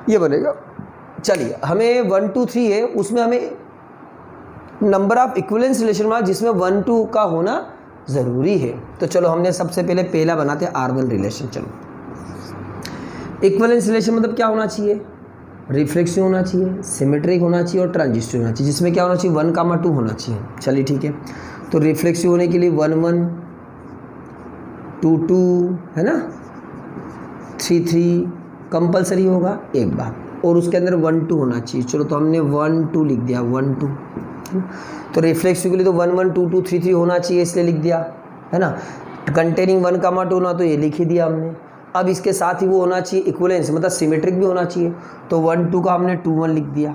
ये बनेगा। चलिए, हमें 1 2 3 है, उसमें हमें नंबर ऑफ इक्विवेलेंस रिलेशन बना जिसमें 1 2 का होना ज़रूरी है। तो चलो हमने सबसे पहले पहला बनाते हैं R1 रिलेशन। चलो, इक्विवेलेंस रिलेशन मतलब क्या होना चाहिए, रिफ्लेक्सिव होना चाहिए, सिमेट्रिक होना चाहिए और ट्रांजिस्टिव होना चाहिए, जिसमें क्या होना चाहिए, 1 2 होना चाहिए। चलिए ठीक है, तो रिफ्लेक्सिव होने के लिए 1 1 2 2, है ना, 3 3 कंपलसरी होगा एक बार, और उसके अंदर 1 2 होना चाहिए। चलो, तो हमने 1 2 लिख दिया, 1 2। तो रिफ्लेक्सिव के लिए तो 1 1 2 2 3 3 होना चाहिए, इसलिए लिख दिया, है ना। कंटेनिंग 1 2 होना, तो ये लिख ही दिया हमने। अब इसके साथ ही वो होना चाहिए इक्विवेलेंस, मतलब सिमेट्रिक भी होना चाहिए। तो 1 2 का हमने 2 1 लिख दिया।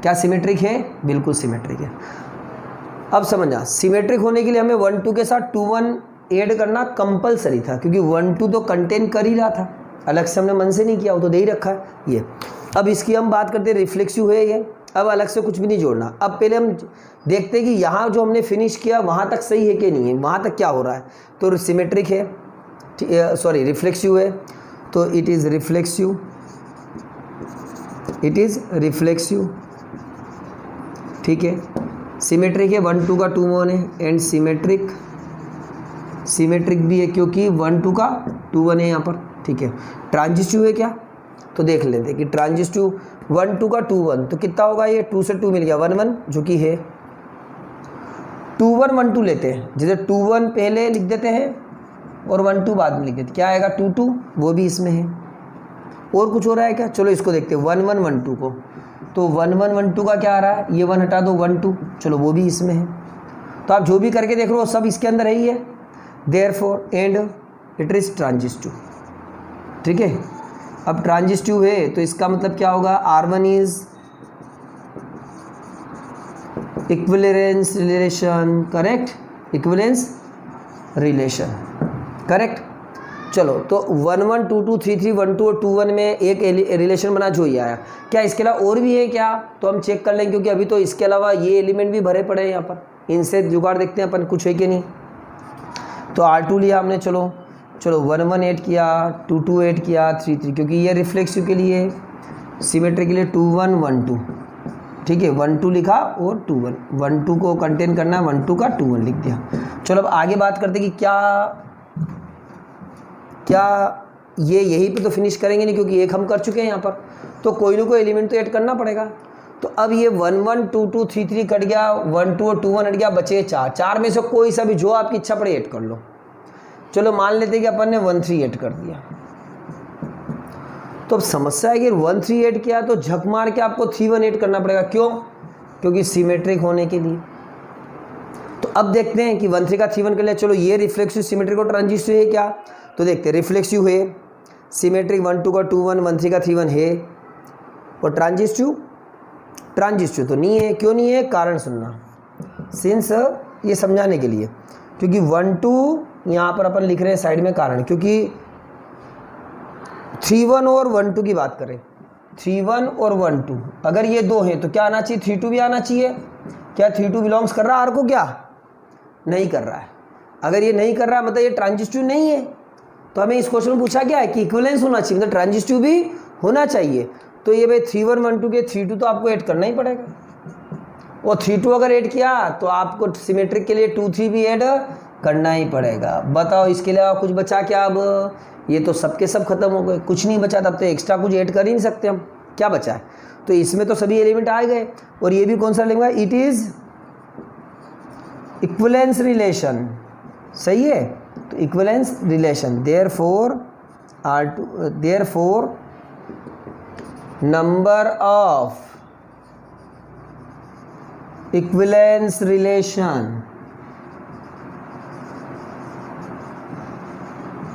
क्या सिमेट्रिक है, बिल्कुल सिमेट्रिक है। अब समझना, सिमेट्रिक होने के लिए हमें 1 2 के साथ 2 1 ऐड करना कंपलसरी था, क्योंकि 1 2 तो कंटेन कर ही रहा था, अलग से हमने मन से नहीं किया, वो तो दे ही रखा है ये। अब इसकी हम बात करते हैं, रिफ्लेक्सिव है ये, अब अलग से कुछ भी नहीं जोड़ना। अब पहले हम देखते हैं कि यहाँ जो हमने फिनिश किया वहाँ तक सही है कि नहीं है, वहाँ तक क्या हो रहा है। तो सिमेट्रिक है, सॉरी रिफ्लेक्सिव है, तो it is reflexive, it is reflexive, ठीक है। सिमेट्रिक है, 1 2 का 2 1 है, एंड सिमेट्रिक, सिमेट्रिक भी है क्योंकि 1 2 का 2 1 है यहाँ पर, ठीक है। ट्रांजिस्टिव है क्या, तो देख लेते हैं कि ट्रांजिस्टिव 1 2 का 2 1, तो कितना होगा, ये 2 से 2 मिल गया, 1 1 जो कि है 2 1 1 2 लेते हैं, जैसे 2 1 पहले लिख देते हैं और 1 2 बाद में लिख देते, क्या आएगा 2 2, वो भी इसमें है। और कुछ हो रहा है क्या, चलो इसको देखते हैं 1 1 1 2 को। तो 1 1 1 2 का क्या आ रहा है, ये 1 हटा दो, 1 2, चलो वो भी इसमें है। तो आप जो भी करके देख रहे हो सब इसके अंदर है ही है, therefore and it is transitive, ठीक है। अब ट्रांजिस्टिव है तो इसका मतलब क्या होगा, R1 is equivalence relation, correct, equivalence relation, correct. चलो तो 1 1 2 2 3 3 1 2 और 2 1 में एक रिलेशन बना जो ही आया। क्या इसके अलावा और भी है क्या, तो हम चेक कर लेंगे, क्योंकि अभी तो इसके अलावा ये एलिमेंट भी भरे पड़े हैं यहाँ पर। इनसे जुगाड़ देखते हैं अपन कुछ है कि नहीं। तो R2 लिया हमने, चलो 1 1 ऐड किया, 2 2 ऐड किया, 3 3, क्योंकि ये रिफ्लेक्सिव के लिए, सिमेट्री के लिए 2 1 1 2, ठीक है। 1 2 लिखा और 2 1, 1 2 को कंटेन करना है, 1 2 का 2 1 लिख दिया। चलो अब आगे बात करते कि क्या ये यहीं पे तो फिनिश करेंगे नहीं, क्योंकि एक हम कर चुके हैं यहाँ पर, तो कोई ना कोई एलिमेंट तो ऐड करना पड़ेगा। तो अब ये 1 1 2 2 3 3 कट गया, 1 2 और 2 1 हट गया, बचे 4 में से कोई सा भी जो आपकी इच्छा पड़े ऐड कर लो। चलो मान लेते हैं कि अपन ने 1 3 ऐड कर दिया। तो अब समस्या है कि 1 3 ऐड किया तो झक मार के आपको 3 1 ऐड करना पड़ेगा। क्यों? क्योंकि सिमेट्रिक होने के लिए। तो अब देखते हैं कि 1 3 का 3 1 कर लिया। चलो ये रिफ्लेक्सिव सिमेट्रिक और ट्रांजिस्टिव है क्या, तो देखते हैं। रिफ्लेक्सिव है, सिमेट्रिक 1 2 का 2 1, 1 3 का 3 1 है, और ट्रांजिस्टिव तो नहीं है। क्यों नहीं है, कारण सुनना, सिंस ये समझाने के लिए, क्योंकि 1 2 यहाँ पर अपन लिख रहे हैं साइड में कारण, क्योंकि 3 1 और 1 2 की बात करें, 3 1 और 1 2 अगर ये दो हैं तो क्या आना चाहिए, 3 2 भी आना चाहिए। क्या 3 2 बिलोंग्स कर रहा है आर को, क्या नहीं कर रहा है। अगर ये नहीं कर रहा है मतलब ये ट्रांजिस्टिव नहीं है। तो हमें इस क्वेश्चन में पूछा क्या है कि इक्विवेलेंस होना चाहिए, मतलब ट्रांजिस्टिव भी होना चाहिए। तो ये भाई 3 1 1 2 के 3 2 तो आपको ऐड करना ही पड़ेगा, और 3 2 अगर ऐड किया तो आपको सिमेट्रिक के लिए 2 3 भी ऐड करना ही पड़ेगा। बताओ इसके लिए कुछ बचा क्या? अब ये तो सबके सब खत्म हो गए, कुछ नहीं बचा, तब तो एक्स्ट्रा कुछ ऐड कर ही नहीं सकते हम। क्या बचा है? तो इसमें तो सभी एलिमेंट आ गए, और ये भी कौन सा लेंगे, इट इज इक्विवेलेंस रिलेशन, सही है। तो equivalence relation, therefore number of equivalence relation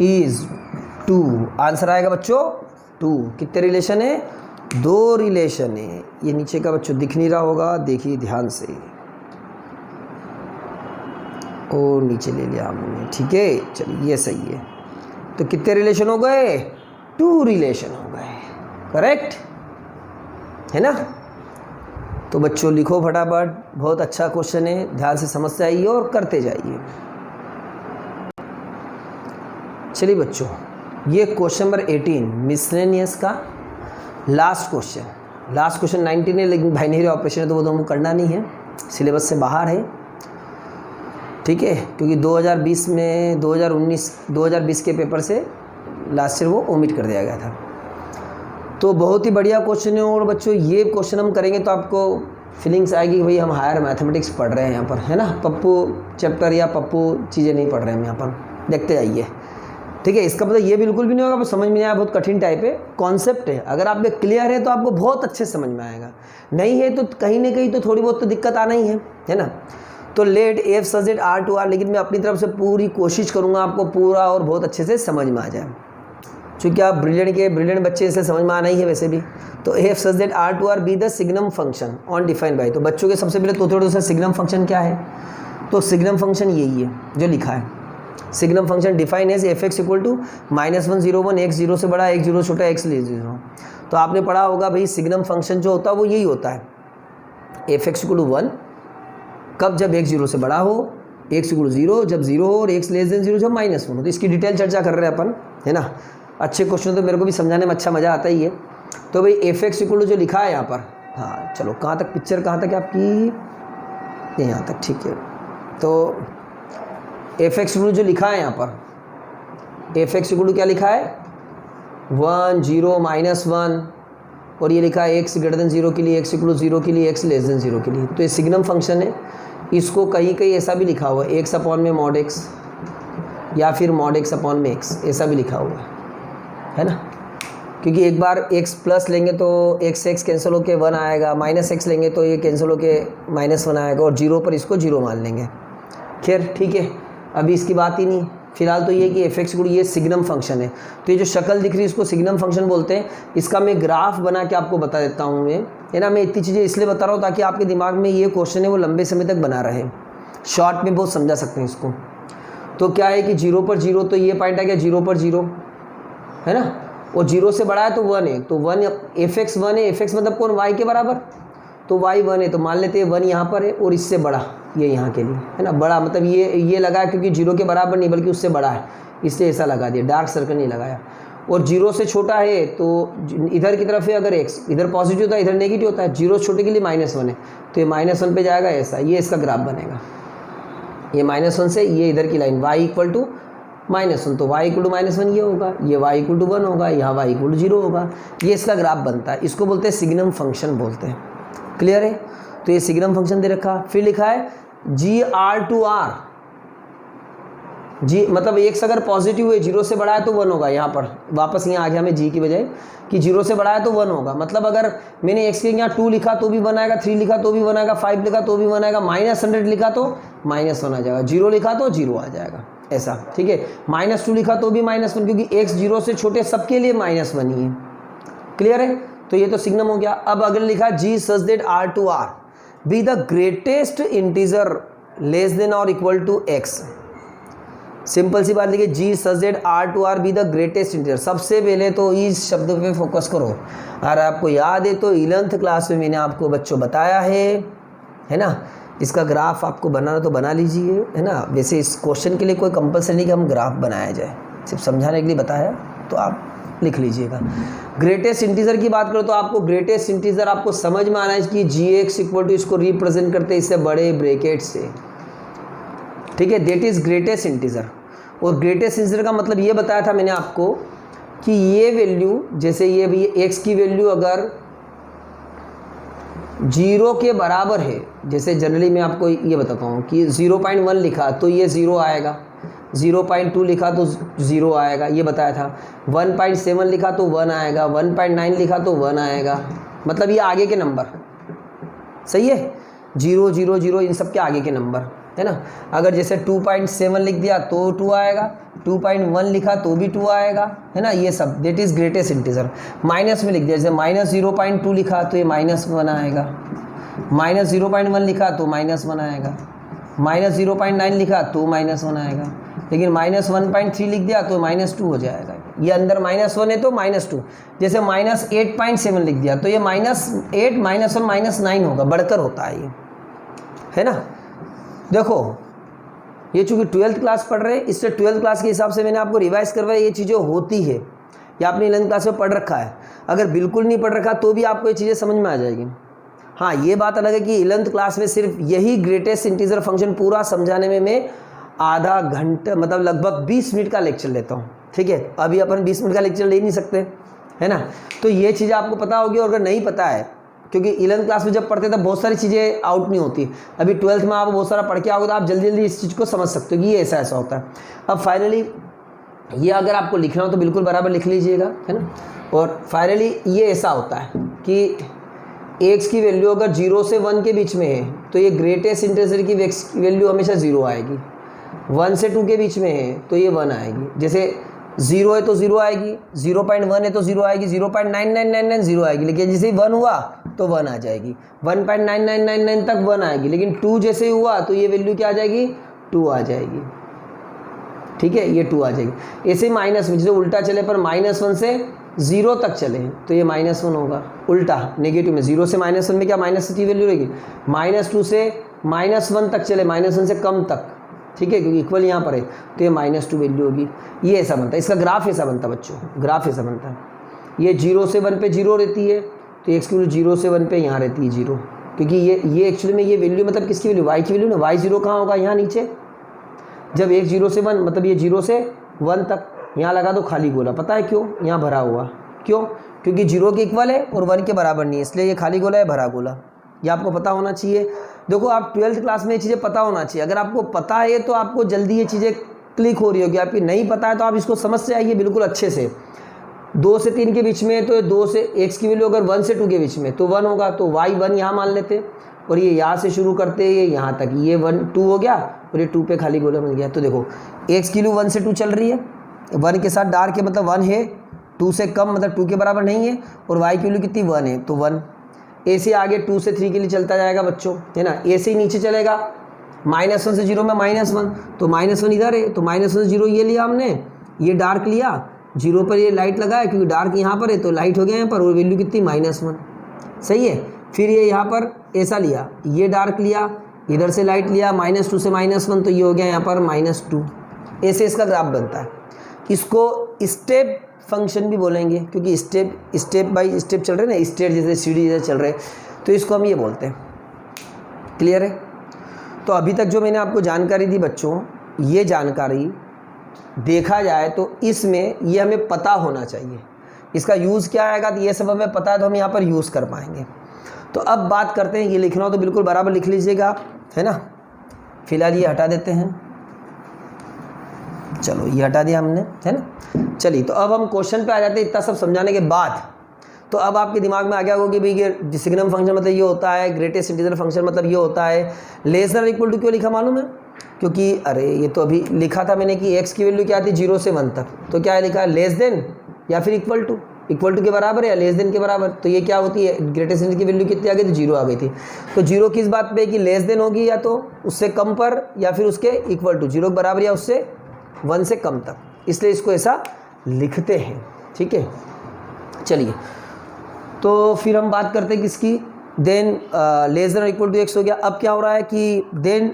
is 2। Answer आएगा बच्चों 2। कितने रिलेशन है? 2 रिलेशन है। ये नीचे का बच्चों दिख नहीं रहा होगा, देखिए ध्यान से, और नीचे ले लिया हमने, ठीक है। चलिए ये सही है। तो कितने रिलेशन हो गए? 2 रिलेशन हो गए, करेक्ट है ना। तो बच्चों लिखो फटाफट, बहुत अच्छा क्वेश्चन है, ध्यान से समझते आइए और करते जाइए। चलिए बच्चों, ये क्वेश्चन नंबर 18 मिसलेनियस का लास्ट क्वेश्चन 19 है, लेकिन बाइनरी ऑपरेशन है तो वो तो हमको करना नहीं है, सिलेबस से बाहर है, ठीक है। क्योंकि 2020 के पेपर से लास्ट ईयर वो ओमिट कर दिया गया था। तो बहुत ही बढ़िया क्वेश्चन है। और बच्चों ये क्वेश्चन हम करेंगे तो आपको फीलिंग्स आएगी कि भाई हम हायर मैथमेटिक्स पढ़ रहे हैं यहाँ पर, है ना। पप्पू चैप्टर या पप्पू चीज़ें नहीं पढ़ रहे हैं हम यहाँ पर, देखते जाइए, ठीक है। इसका मतलब ये बिल्कुल भी नहीं होगा समझ में आया, बहुत कठिन टाइप है, कॉन्सेप्ट है। अगर आप में क्लियर है तो आपको बहुत अच्छे समझ में आएगा, नहीं है तो कहीं ना कहीं तो थोड़ी बहुत तो दिक्कत आना ही है ना। तो let F such that R to R, लेकिन मैं अपनी तरफ से पूरी कोशिश करूँगा आपको पूरा और बहुत अच्छे से समझ में आ जाए। चूँकि आप ब्रिलियंट बच्चे से समझ में आना ही है वैसे भी। तो F such that R to R be the signum function on defined by. तो बच्चों के सबसे पहले तो थोड़ा सा सिग्नम फंक्शन क्या है, तो सिग्नम फंक्शन यही है जो लिखा है। Signum function define as F X equal to -1 0 1, x 0 से बड़ा, x 0 छोटा, x ले 0। तो आपने पढ़ा होगा भाई सिग्नम फंक्शन जो होता है वो यही होता है, एफ एक्स इक्वल टू 1 कब, जब x 0 से बड़ा हो, x इक्वल टू 0 जब 0 हो, और x लेस देन 0 जब -1 हो। तो इसकी डिटेल चर्चा कर रहे हैं अपन, है ना। अच्छे क्वेश्चन तो मेरे को भी समझाने में अच्छा मज़ा आता ही है। तो भाई एफ एक्स इक्वल टू जो लिखा है यहाँ पर, हाँ चलो कहाँ तक पिक्चर, कहाँ तक आपकी, यहाँ तक, ठीक है। तो एफ एक्स इक्वल टू जो लिखा है यहाँ पर, एफ एक्स इक्वल टू क्या लिखा है, 1 0 -1, और ये लिखा है x ग्रेटर देन 0 के लिए, x इक्वल टू 0 के लिए, x लेस देन 0 के लिए। तो ये सिग्नम फंक्शन है। इसको कहीं कहीं ऐसा भी लिखा हुआ है x अपॉन में mod x, या फिर mod x अपॉन में x, ऐसा भी लिखा हुआ है ना। क्योंकि एक बार x प्लस लेंगे तो x कैंसिल होकर 1 आएगा, -x लेंगे तो ये कैंसिल होकर -1 आएगा, और 0 पर इसको 0 मान लेंगे। खैर ठीक है, अभी इसकी बात ही नहीं। फिलहाल तो ये कि एफ एक्स गुण ये सिग्नम फंक्शन है। तो ये जो शक्ल दिख रही है इसको सिग्नम फंक्शन बोलते हैं। इसका मैं ग्राफ बना के आपको बता देता हूँ मैं, है ना। मैं इतनी चीज़ें इसलिए बता रहा हूँ ताकि आपके दिमाग में ये क्वेश्चन है वो लंबे समय तक बना रहे, शॉर्ट में बहुत समझा सकते हैं इसको। तो क्या है कि 0 पर 0, तो ये पॉइंट आ गया 0 पर 0, है ना, और 0 से बड़ा है तो 1 है, तो 1 fx 1 है, fx मतलब कौन, y के बराबर, तो y 1 है, तो मान लेते हैं 1 यहाँ पर है और इससे बड़ा ये यहाँ के लिए, है ना, बड़ा मतलब ये लगा है क्योंकि 0 के बराबर नहीं बल्कि उससे बड़ा है, इसलिए ऐसा लगा दिया, डार्क सर्कल नहीं लगाया। और 0 से छोटा है तो इधर की तरफ है, अगर x इधर पॉजिटिव होता है इधर नेगेटिव होता है, 0 छोटे के लिए -1 है, तो ये -1 पे जाएगा ऐसा, ये इसका ग्राफ बनेगा, ये -1 से ये इधर की लाइन y इक्वल टू -1, तो y इक्वल टू -1 ये होगा, ये y इक्वल टू 1 होगा, यहाँ y इक्वल टू 0 होगा, ये इसका ग्राफ बनता है, इसको बोलते हैं सिग्नम फंक्शन बोलते हैं। क्लियर है, तो ये सिग्नम फंक्शन दे रखा, फिर लिखा है GR2R, जी मतलब x अगर पॉजिटिव है 0 से बड़ा है तो 1 होगा, यहाँ पर वापस यहाँ आ गया हमें g की बजाय कि 0 से बड़ा है तो 1 होगा, मतलब अगर मैंने x के यहाँ 2 लिखा तो भी 1 आएगा, 3 लिखा तो भी 1 आएगा, 5 लिखा तो भी 1 आएगा, -100 लिखा तो -1 आ जाएगा, 0 लिखा तो 0 आ जाएगा, ऐसा, ठीक है। -2 लिखा तो भी -1, क्योंकि x 0 से छोटे सबके लिए -1 ही है। क्लियर है, तो ये तो सिग्नम हो गया। अब अगले लिखा g such that R2R be the greatest integer less than और इक्वल टू x। सिंपल सी बात लिखिए, G such that R2R be the greatest integer. सबसे पहले तो इस शब्द पे फोकस करो, अगर आपको याद है तो 11th क्लास में मैंने आपको बच्चों बताया है ना, इसका ग्राफ आपको बनाना तो बना लीजिए, है ना। वैसे इस क्वेश्चन के लिए कोई कंपल्सरी नहीं कि हम ग्राफ बनाया जाए, सिर्फ समझाने के लिए बताया, तो आप लिख लीजिएगा। ग्रेटेस्ट इंटीजर की बात करो तो आपको ग्रेटेस्ट इंटीजर आपको समझ में आना है कि gx इक्वल टू इसको रिप्रेजेंट करते हैं इससे बड़े ब्रैकेट से, ठीक है, दैट इज ग्रेटेस्ट इंटीजर। और ग्रेटेस्ट इंटीजर का मतलब ये बताया था मैंने आपको कि ये वैल्यू, जैसे ये भी x की वैल्यू अगर 0 के बराबर है, जैसे जनरली मैं आपको ये बताता हूँ कि 0.1 लिखा तो ये 0 आएगा, 0.2 लिखा तो 0 आएगा, ये बताया था। 1.7 लिखा तो 1 आएगा, 1.9 लिखा तो 1 आएगा, मतलब ये आगे के नंबर, सही है, 0 0 0 इन सब के आगे के नंबर, है ना। अगर जैसे 2.7 लिख दिया तो 2 आएगा, 2.1 लिखा तो भी 2 आएगा, है ना, ये सब that is greatest integer. Minus में लिख दिया, जैसे -0.2 लिखा तो ये -1 आएगा, -0.1 लिखा तो -1 आएगा, -0.9 लिखा तो -1 आएगा, लेकिन -1.3 लिख दिया तो -2 हो जाएगा। ये अंदर -1 है तो -2, जैसे -8.7 लिख दिया तो ये -8 -1 -9 होगा, बढ़कर होता है ये, है ना। देखो ये चूँकि 12th क्लास पढ़ रहे हैं, इससे 12th क्लास के हिसाब से मैंने आपको रिवाइज करवाया, ये चीज़ें होती है, या आपने 11th क्लास में पढ़ रखा है। अगर बिल्कुल नहीं पढ़ रखा तो भी आपको ये चीज़ें समझ में आ जाएगी। हाँ, ये बात अलग है कि 11th क्लास में सिर्फ यही ग्रेटेस्ट इंटीजर फंक्शन पूरा समझाने में मैं आधा घंटा मतलब लगभग 20 मिनट का लेक्चर लेता हूँ, ठीक है। अभी अपन 20 मिनट का लेक्चर ले नहीं सकते, है ना। तो ये चीज़ें आपको पता होगी, और अगर नहीं पता है, क्योंकि 11th क्लास में जब पढ़ते तब बहुत सारी चीज़ें आउट नहीं होती, अभी 12th में आप बहुत सारा पढ़ के आओगे तो आप जल्दी जल्दी इस चीज़ को समझ सकते हो कि ये ऐसा ऐसा होता है। अब फाइनली ये अगर आपको लिखना हो तो बिल्कुल बराबर लिख लीजिएगा, है ना। और फाइनली ये ऐसा होता है कि x की वैल्यू अगर 0 से 1 के बीच में है तो ये ग्रेटेस्ट इंटीजर की वैल्यू हमेशा 0 आएगी, 1 से 2 के बीच में है तो ये 1 आएगी, जैसे 0 है तो 0 आएगी, 0.1 है तो 0 आएगी, 0.9999 0 आएगी, लेकिन जैसे ही 1 हुआ तो 1 आ जाएगी, 1.9999 तक 1 आएगी, लेकिन 2 जैसे ही हुआ तो ये वैल्यू क्या आ जाएगी, 2 आ जाएगी, ठीक है, ये 2 आ जाएगी। ऐसे माइनस में जैसे उल्टा चले पर -1 से 0 तक चले तो ये -1 होगा, उल्टा नेगेटिव में 0 से -1 में क्या माइनस की वैल्यू रहेगी, -2 से -1 तक चले, -1 से कम तक, ठीक है, क्योंकि इक्वल यहाँ पर है तो ये -2 वैल्यू होगी। ये ऐसा बनता है, इसका ग्राफ ऐसा बनता है बच्चों, ग्राफ ऐसा बनता है। ये 0 से 1 पे 0 रहती है तो x की वैल्यू 0 से 1 पे यहाँ रहती है 0, क्योंकि ये एक्चुअली में ये वैल्यू मतलब किसकी वैल्यू, y की वैल्यू ना। y 0 कहाँ होगा, यहाँ नीचे, जब x 0 से 1 मतलब ये 0 से 1 तक, यहाँ लगा दो खाली गोला, पता है क्यों, यहाँ भरा हुआ, क्यों, क्योंकि 0 के इक्वल है और 1 के बराबर नहीं है, इसलिए ये खाली गोला है, भरा गोला, ये आपको पता होना चाहिए। देखो आप 12th क्लास में ये चीज़ें पता होना चाहिए, अगर आपको पता है तो आपको जल्दी ये चीज़ें क्लिक हो रही होगी, आपकी नहीं पता है तो आप इसको समझ से आइए बिल्कुल अच्छे से। 2 से 3 के बीच में तो 2 से x की वैल्यू अगर 1 से 2 के बीच में तो 1 होगा, तो y 1 यहाँ मान लेते, और ये यहाँ से शुरू करते ये यहाँ तक, ये 1 2 हो गया और ये 2 पे खाली गोला मिल गया। तो देखो x की वैल्यू 1 से 2 चल रही है, 1 के साथ डार्क है मतलब 1 है, 2 से कम मतलब 2 के बराबर नहीं है, और y की वैल्यू कितनी 1 है तो 1। ऐसे आगे 2 से 3 के लिए चलता जाएगा बच्चों, है ना, ऐसे ही नीचे चलेगा, -1 से 0 में -1, तो -1 इधर है, तो -1 से 0 ये लिया हमने, ये डार्क लिया, 0 पर ये लाइट लगाया क्योंकि डार्क यहाँ पर है तो लाइट हो गया यहाँ पर, और वैल्यू कितनी -1, सही है। फिर ये यहाँ पर ऐसा लिया, ये डार्क लिया, इधर से लाइट लिया, -2 से -1 तो ये हो गया यहाँ पर -2। ऐसे इसका ग्राफ बनता है। इसको स्टेप फंक्शन भी बोलेंगे क्योंकि स्टेप बाय स्टेप चल रहे हैं ना, स्टेट जैसे सीढ़ी जैसे चल रहे, तो इसको हम ये बोलते हैं। क्लियर है? तो अभी तक जो मैंने आपको जानकारी दी बच्चों, ये जानकारी देखा जाए तो इसमें ये हमें पता होना चाहिए। इसका यूज़ क्या आएगा तो ये सब हमें पता है तो हम यहाँ पर यूज़ कर पाएंगे। तो अब बात करते हैं, ये लिखना हो तो बिल्कुल बराबर लिख लीजिएगा आप, है ना। फिलहाल ये हटा देते हैं, चलो ये हटा दिया हमने, है ना। चलिए तो अब हम क्वेश्चन पे आ जाते हैं। इतना सब समझाने के बाद तो अब आपके दिमाग में आ गया होगा कि भाई ये सिग्नम फंक्शन मतलब ये होता है, ग्रेटेस्ट इंटीजर फंक्शन मतलब ये होता है। लेस देन इक्वल टू क्यों लिखा मालूम है? क्योंकि अरे ये तो अभी लिखा था मैंने कि x की वैल्यू क्या थी 0 से 1 तक, तो क्या है लिखा है लेस देन या फिर इक्वल टू के बराबर या लेस देन के बराबर। तो ये क्या होती है, ग्रेटेस्ट इंटीजर की वैल्यू कितनी आ गई थी 0 आ गई थी। तो 0 किस बात पे कि लेस देन होगी या तो उससे कम पर या फिर उसके इक्वल टू, 0 के बराबर या उससे 1 से कम तक, इसलिए इसको ऐसा लिखते हैं। ठीक है, चलिए तो फिर हम बात करते हैं किसकी, then less than equal to x हो गया। अब क्या हो रहा है कि then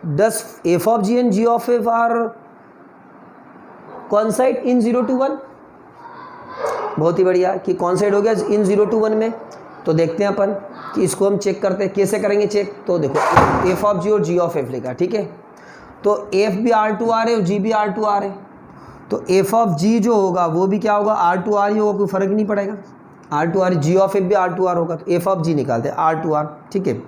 does f of g and g of f are coincide in 0 to 1। बहुत ही बढ़िया कि कॉन्साइड हो गया इन 0 to 1 में। तो देखते हैं अपन कि इसको हम चेक करते हैं, कैसे करेंगे चेक। तो देखो f ऑफ g और g ऑफ f लिखा, ठीक है। तो f भी R2R है और g भी R2R है, तो f ऑफ g जो होगा वो भी क्या होगा R2R ही होगा, कोई फर्क नहीं पड़ेगा। R2R, g ऑफ f भी R2R होगा, तो f ऑफ g निकालते हैं R2R, ठीक है।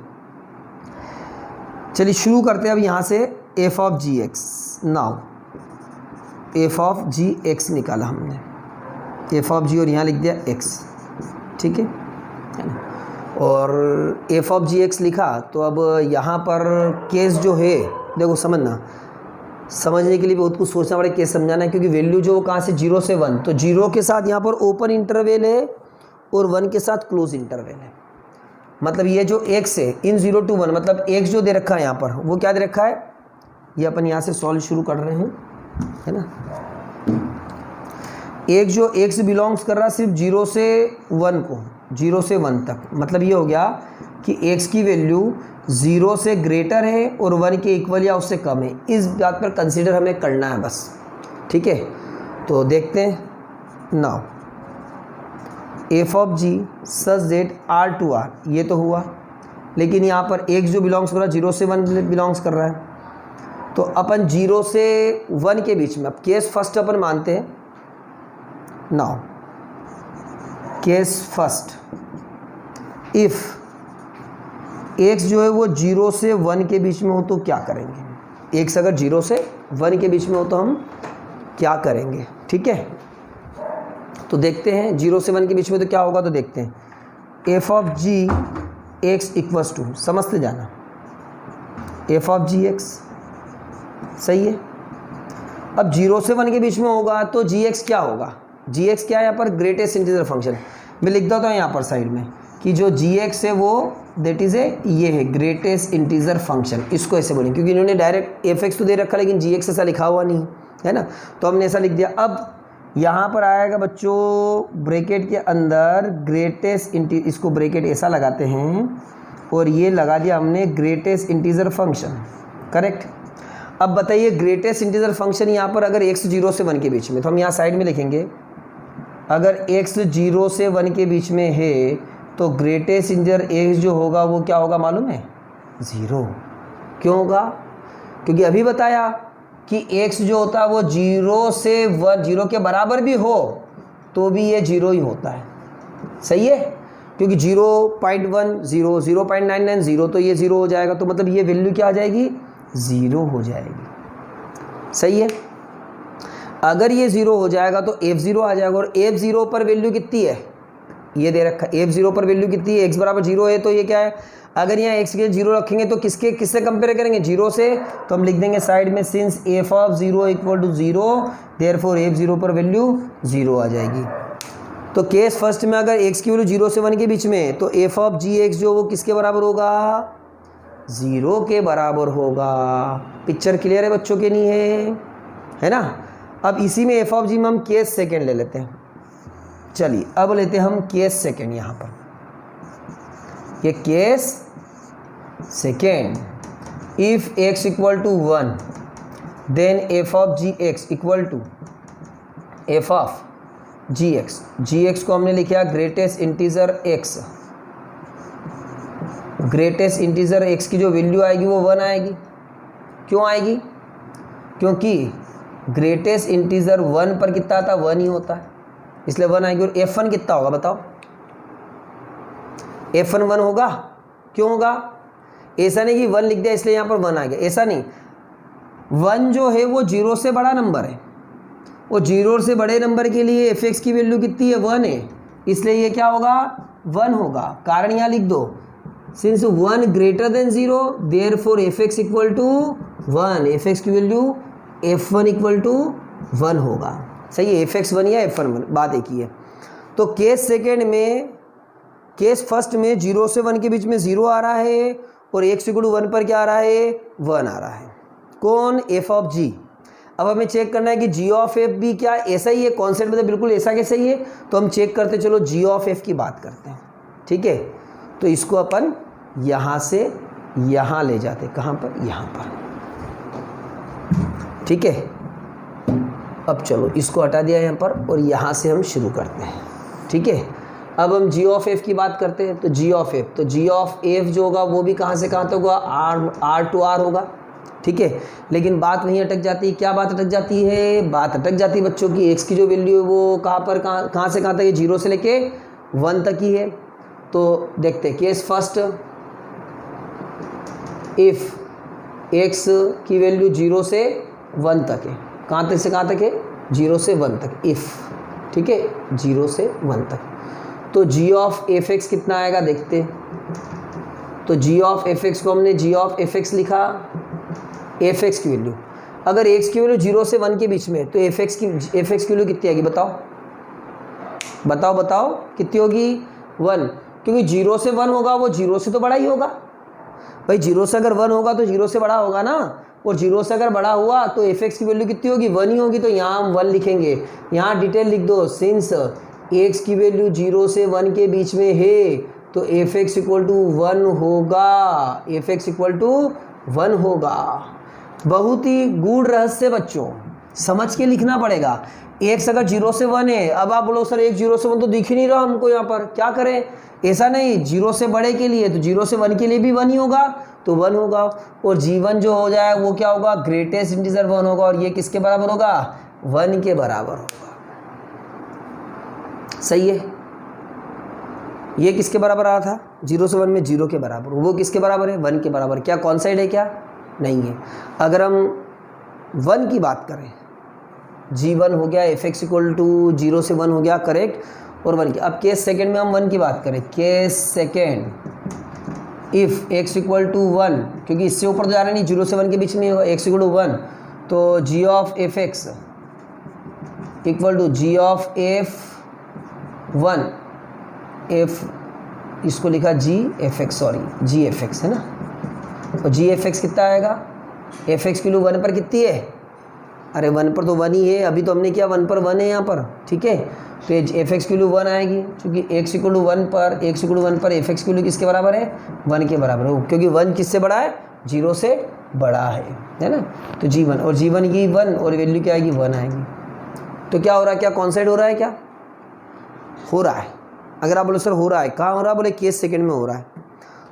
चलिए शुरू करते हैं अब यहाँ से f of gx। Now f of gx निकाला हमने, f ऑफ g और यहाँ लिख दिया x, ठीक है ना। और f ऑफ gx लिखा तो अब यहाँ पर केस जो है देखो समझना, समझने के लिए बहुत कुछ सोचना पड़ेगा, केस समझाना है। क्योंकि वैल्यू जो कहाँ से 0 से 1, तो 0 के साथ यहाँ पर ओपन इंटरवल है और 1 के साथ क्लोज इंटरवल है। मतलब ये जो x है इन 0 to 1, मतलब x जो दे रखा है यहाँ पर वो क्या दे रखा है, ये अपन यहाँ से सॉल्व शुरू कर रहे हैं, है ना। एक जो x बिलोंग्स कर रहा है सिर्फ 0 से 1 को, 0 से 1 तक, मतलब ये हो गया कि x की वैल्यू 0 से ग्रेटर है और 1 के इक्वल या उससे कम है। इस बात पर कंसीडर हमें करना है बस, ठीक है। तो देखते हैं now f of g such that R2R, ये तो हुआ, लेकिन यहाँ पर x जो बिलोंग्स कर रहा है 0 से 1 बिलोंग्स कर रहा है। तो अपन 0 से 1 के बीच में, अब केस फर्स्ट अपन मानते हैं। Now case first, if x जो है वो 0 से 1 के बीच में हो तो क्या करेंगे। x अगर 0 से 1 के बीच में हो तो हम क्या करेंगे, ठीक है। तो देखते हैं 0 से 1 के बीच में तो क्या होगा, तो देखते हैं f of g x equals to, समझते जाना, f ऑफ g x, सही है। अब 0 से 1 के बीच में होगा तो gx क्या होगा, gx क्या है यहाँ पर ग्रेटेस्ट इंटीजर फंक्शन। मैं लिख देता हूँ यहाँ पर साइड में कि जो gx है वो दैट इज़ ये है ग्रेटेस्ट इंटीजर फंक्शन, इसको ऐसे बोलेंगे क्योंकि इन्होंने डायरेक्ट fx तो दे रखा लेकिन gx ऐसा लिखा हुआ नहीं है ना, तो हमने ऐसा लिख दिया। अब यहाँ पर आएगा बच्चों ब्रैकेट के अंदर ग्रेटेस्ट इसको ब्रैकेट ऐसा लगाते हैं और ये लगा दिया हमने ग्रेटेस्ट इंटीजर फंक्शन, करेक्ट। अब बताइए ग्रेटेस्ट इंटीजर फंक्शन यहाँ पर अगर x 0 से 1 के बीच में, तो हम यहाँ साइड में लिखेंगे अगर x 0 से 1 के बीच में है तो ग्रेटेस्ट इंटीजर x जो होगा वो क्या होगा मालूम है, 0। क्यों होगा, क्योंकि अभी बताया कि x जो होता है वो 0 से 1, 0 के बराबर भी हो तो भी ये 0 ही होता है, सही है। क्योंकि 0.1 0, 0.99 0, तो ये 0 हो जाएगा, तो मतलब ये वैल्यू क्या आ जाएगी, 0 हो जाएगी, सही है। अगर ये 0 हो जाएगा तो f0 आ जाएगा, और f0 पर वैल्यू कितनी है, ये दे रखा है f0 पर वैल्यू कितनी है, x बराबर 0 है, तो ये क्या है, अगर यहाँ x के 0 रखेंगे तो किससे कंपेयर करेंगे, 0 से, तो हम लिख देंगे साइड में since f of 0 equal to 0 therefore f0 पर वैल्यू 0 आ जाएगी। तो केस फर्स्ट में अगर x की वैल्यू 0 से 1 के बीच में है तो f ऑफ gx जो वो किसके बराबर होगा, 0 के बराबर होगा। पिक्चर क्लियर है बच्चों के नहीं है ना। अब इसी में एफ ऑफ जी में हम केस सेकेंड ले लेते हैं। चलिए अब लेते हैं हम केस सेकेंड। यहाँ पर ये case second, if x equal to 1 then F of G X equal to F of G X. G X को हमने लिखा greatest integer x। Greatest integer x की जो वैल्यू आएगी वो 1 आएगी। क्यों आएगी? क्योंकि ग्रेटेस्ट इंटीजर 1 पर कितना आता है? 1 ही होता है, इसलिए 1 आएगी। और f1 कितना होगा बताओ? f1 1 होगा। क्यों होगा? ऐसा नहीं कि 1 लिख दिया इसलिए यहाँ पर 1 आ गया, ऐसा नहीं। 1 जो है वो 0 से बड़ा नंबर है, वो 0 से बड़े नंबर के लिए f(x) की वैल्यू कितनी है? 1 है, इसलिए ये क्या होगा? 1 होगा। कारण यहाँ लिख दो, since 1 greater than 0 therefore f(x) equal to 1। f(x) की वैल्यू f1 इक्वल टू 1 होगा। सही है, f(x) 1 या f1 1, बात एक ही है। तो केस सेकेंड में, केस फर्स्ट में 0 से 1 के बीच में 0 आ रहा है और x इक्वल टू 1 पर क्या आ रहा है? 1 आ रहा है। कौन? f of g। अब हमें चेक करना है कि g ऑफ f भी क्या ऐसा ही है? कॉन्सेप्ट मतलब बिल्कुल ऐसा कैसे ही है? तो हम चेक करते, चलो g ऑफ f की बात करते हैं। ठीक है, तो इसको अपन यहाँ से यहाँ ले जाते। कहाँ पर? यहाँ पर। ठीक है, अब चलो इसको हटा दिया यहाँ पर और यहाँ से हम शुरू करते हैं। ठीक है, अब हम g ऑफ f की बात करते हैं। तो g ऑफ f, तो g ऑफ f जो होगा वो भी कहाँ से कहाँ तक होगा? r टू r होगा। ठीक है, लेकिन बात वहीं अटक जाती है। क्या बात अटक जाती है? बात अटक जाती है बच्चों की x की जो वैल्यू है वो कहाँ पर कहाँ से कहाँ तक है? 0 से लेके 1 तक ही है। तो देखते हैं केस फर्स्ट, इफ x की वैल्यू 0 से 1 तक है। कहाँ तक से कहाँ तक है? 0 से 1 तक। इफ, ठीक है, 0 से 1 तक। तो g ऑफ f(x) कितना आएगा देखते। तो g ऑफ f(x) को हमने g ऑफ f(x) लिखा, f(x) की वैल्यू। अगर x की वैल्यू 0 से 1 के बीच में तो f(x) की वैल्यू कितनी आएगी बताओ? बताओ बताओ कितनी होगी? 1, क्योंकि 0 से 1 होगा वो 0 से तो बड़ा ही होगा भाई। 0 से अगर 1 होगा तो 0 से बड़ा होगा ना, और 0 से अगर बड़ा हुआ तो f(x) की वैल्यू कितनी होगी? 1 ही होगी। तो यहाँ हम 1 लिखेंगे। यहाँ डिटेल लिख दो, सिंस x की वैल्यू 0 से 1 के बीच में है तो f(x) इक्वल टू 1 होगा। f(x) इक्वल टू 1 होगा। बहुत ही गूढ़ रहस्य बच्चों, समझ के लिखना पड़ेगा। x अगर 0 से 1 है, अब आप बोलो सर x 0 से 1 तो दिख ही नहीं रहा हमको यहाँ पर, क्या करें? ऐसा नहीं, 0 से बड़े के लिए तो 0 से 1 के लिए भी 1 ही होगा, तो 1 होगा। और g1 जो हो जाए वो क्या होगा? ग्रेटेस्ट इंटीजर 1 होगा। और ये किसके बराबर होगा? 1 के बराबर होगा। सही है, ये किसके बराबर आ रहा था? 0 से 1 में 0 के बराबर। वो किसके बराबर है? 1 के बराबर। क्या कौन साइड है? क्या नहीं है। अगर हम 1 की बात करें, g1 हो गया, f(x) इक्वल टू 0 से 1 हो गया, करेक्ट। और 1 की, अब केस सेकेंड में हम 1 की बात करें। Case second, if x equal to 1, क्योंकि इससे ऊपर तो जा रहा नहीं, 0 से 1 के बीच में होगा, x इक्वल टू 1, तो g of f(x) equal to g of f(1), f इसको लिखा g f(x), sorry g f(x) है ना। और g f(x) कितना आएगा? f(x) की वैल्यू 1 पर कितनी है? अरे 1 पर तो 1 ही है, अभी तो हमने किया 1 पर 1 है यहाँ पर। ठीक है, तो f(x) की वैल्यू 1 आएगी, क्योंकि x इक्वल टू 1 पर f(x) की वैल्यू किसके बराबर है? 1 के बराबर है, क्योंकि 1 किससे बड़ा है? 0 से बड़ा है ना। तो g1, और g1 की 1 और वैल्यू क्या आएगी? 1 आएगी। तो क्या हो रहा है? क्या कौन साइड हो रहा है? क्या हो रहा है? अगर आप बोलो सर हो रहा है, कहाँ हो रहा है? बोले केस सेकेंड में हो रहा है।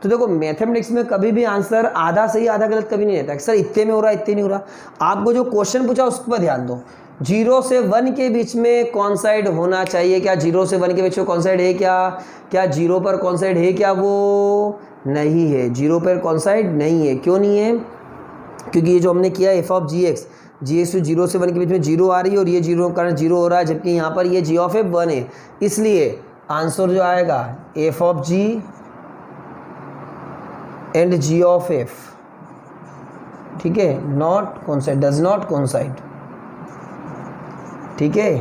तो देखो मैथमेटिक्स में कभी भी आंसर आधा सही आधा गलत कभी नहीं रहता। सर इतने में हो रहा है, इतने नहीं हो रहा। आपको जो क्वेश्चन पूछा उस पर ध्यान दो। 0 से 1 के बीच में कौन साइड होना चाहिए? क्या 0 से 1 के बीच में कौन साइड है? क्या 0 पर कौन साइड है? क्या वो नहीं है? 0 पर कौन साइड नहीं है। क्यों नहीं है? क्योंकि ये जो हमने किया एफ ऑफ जी एक्स 0 से 1 के बीच में 0 आ रही है और ये 0 का 0 हो रहा है, जबकि यहाँ पर ये g ऑफ f 1 है। इसलिए आंसर जो आएगा F of g and g of f, ठीक है, not coincide, does not coincide. ठीक है,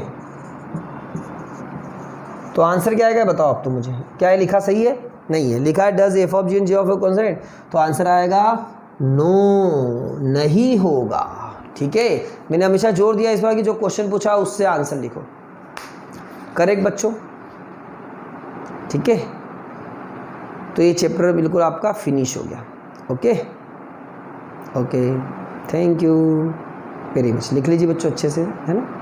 तो आंसर क्या आएगा बताओ आप तो मुझे, क्या है लिखा सही है? नहीं है। लिखा है does F of G and G of A constant, तो आंसर आएगा नो, नहीं होगा। ठीक है, मैंने हमेशा जोर दिया इस बार कि जो क्वेश्चन पूछा उससे आंसर लिखो। करेक्ट बच्चों? ठीक है, तो ये चैप्टर बिल्कुल आपका फिनिश हो गया। Okay okay, thank you very much. लिख लीजिए बच्चों अच्छे से, है ना।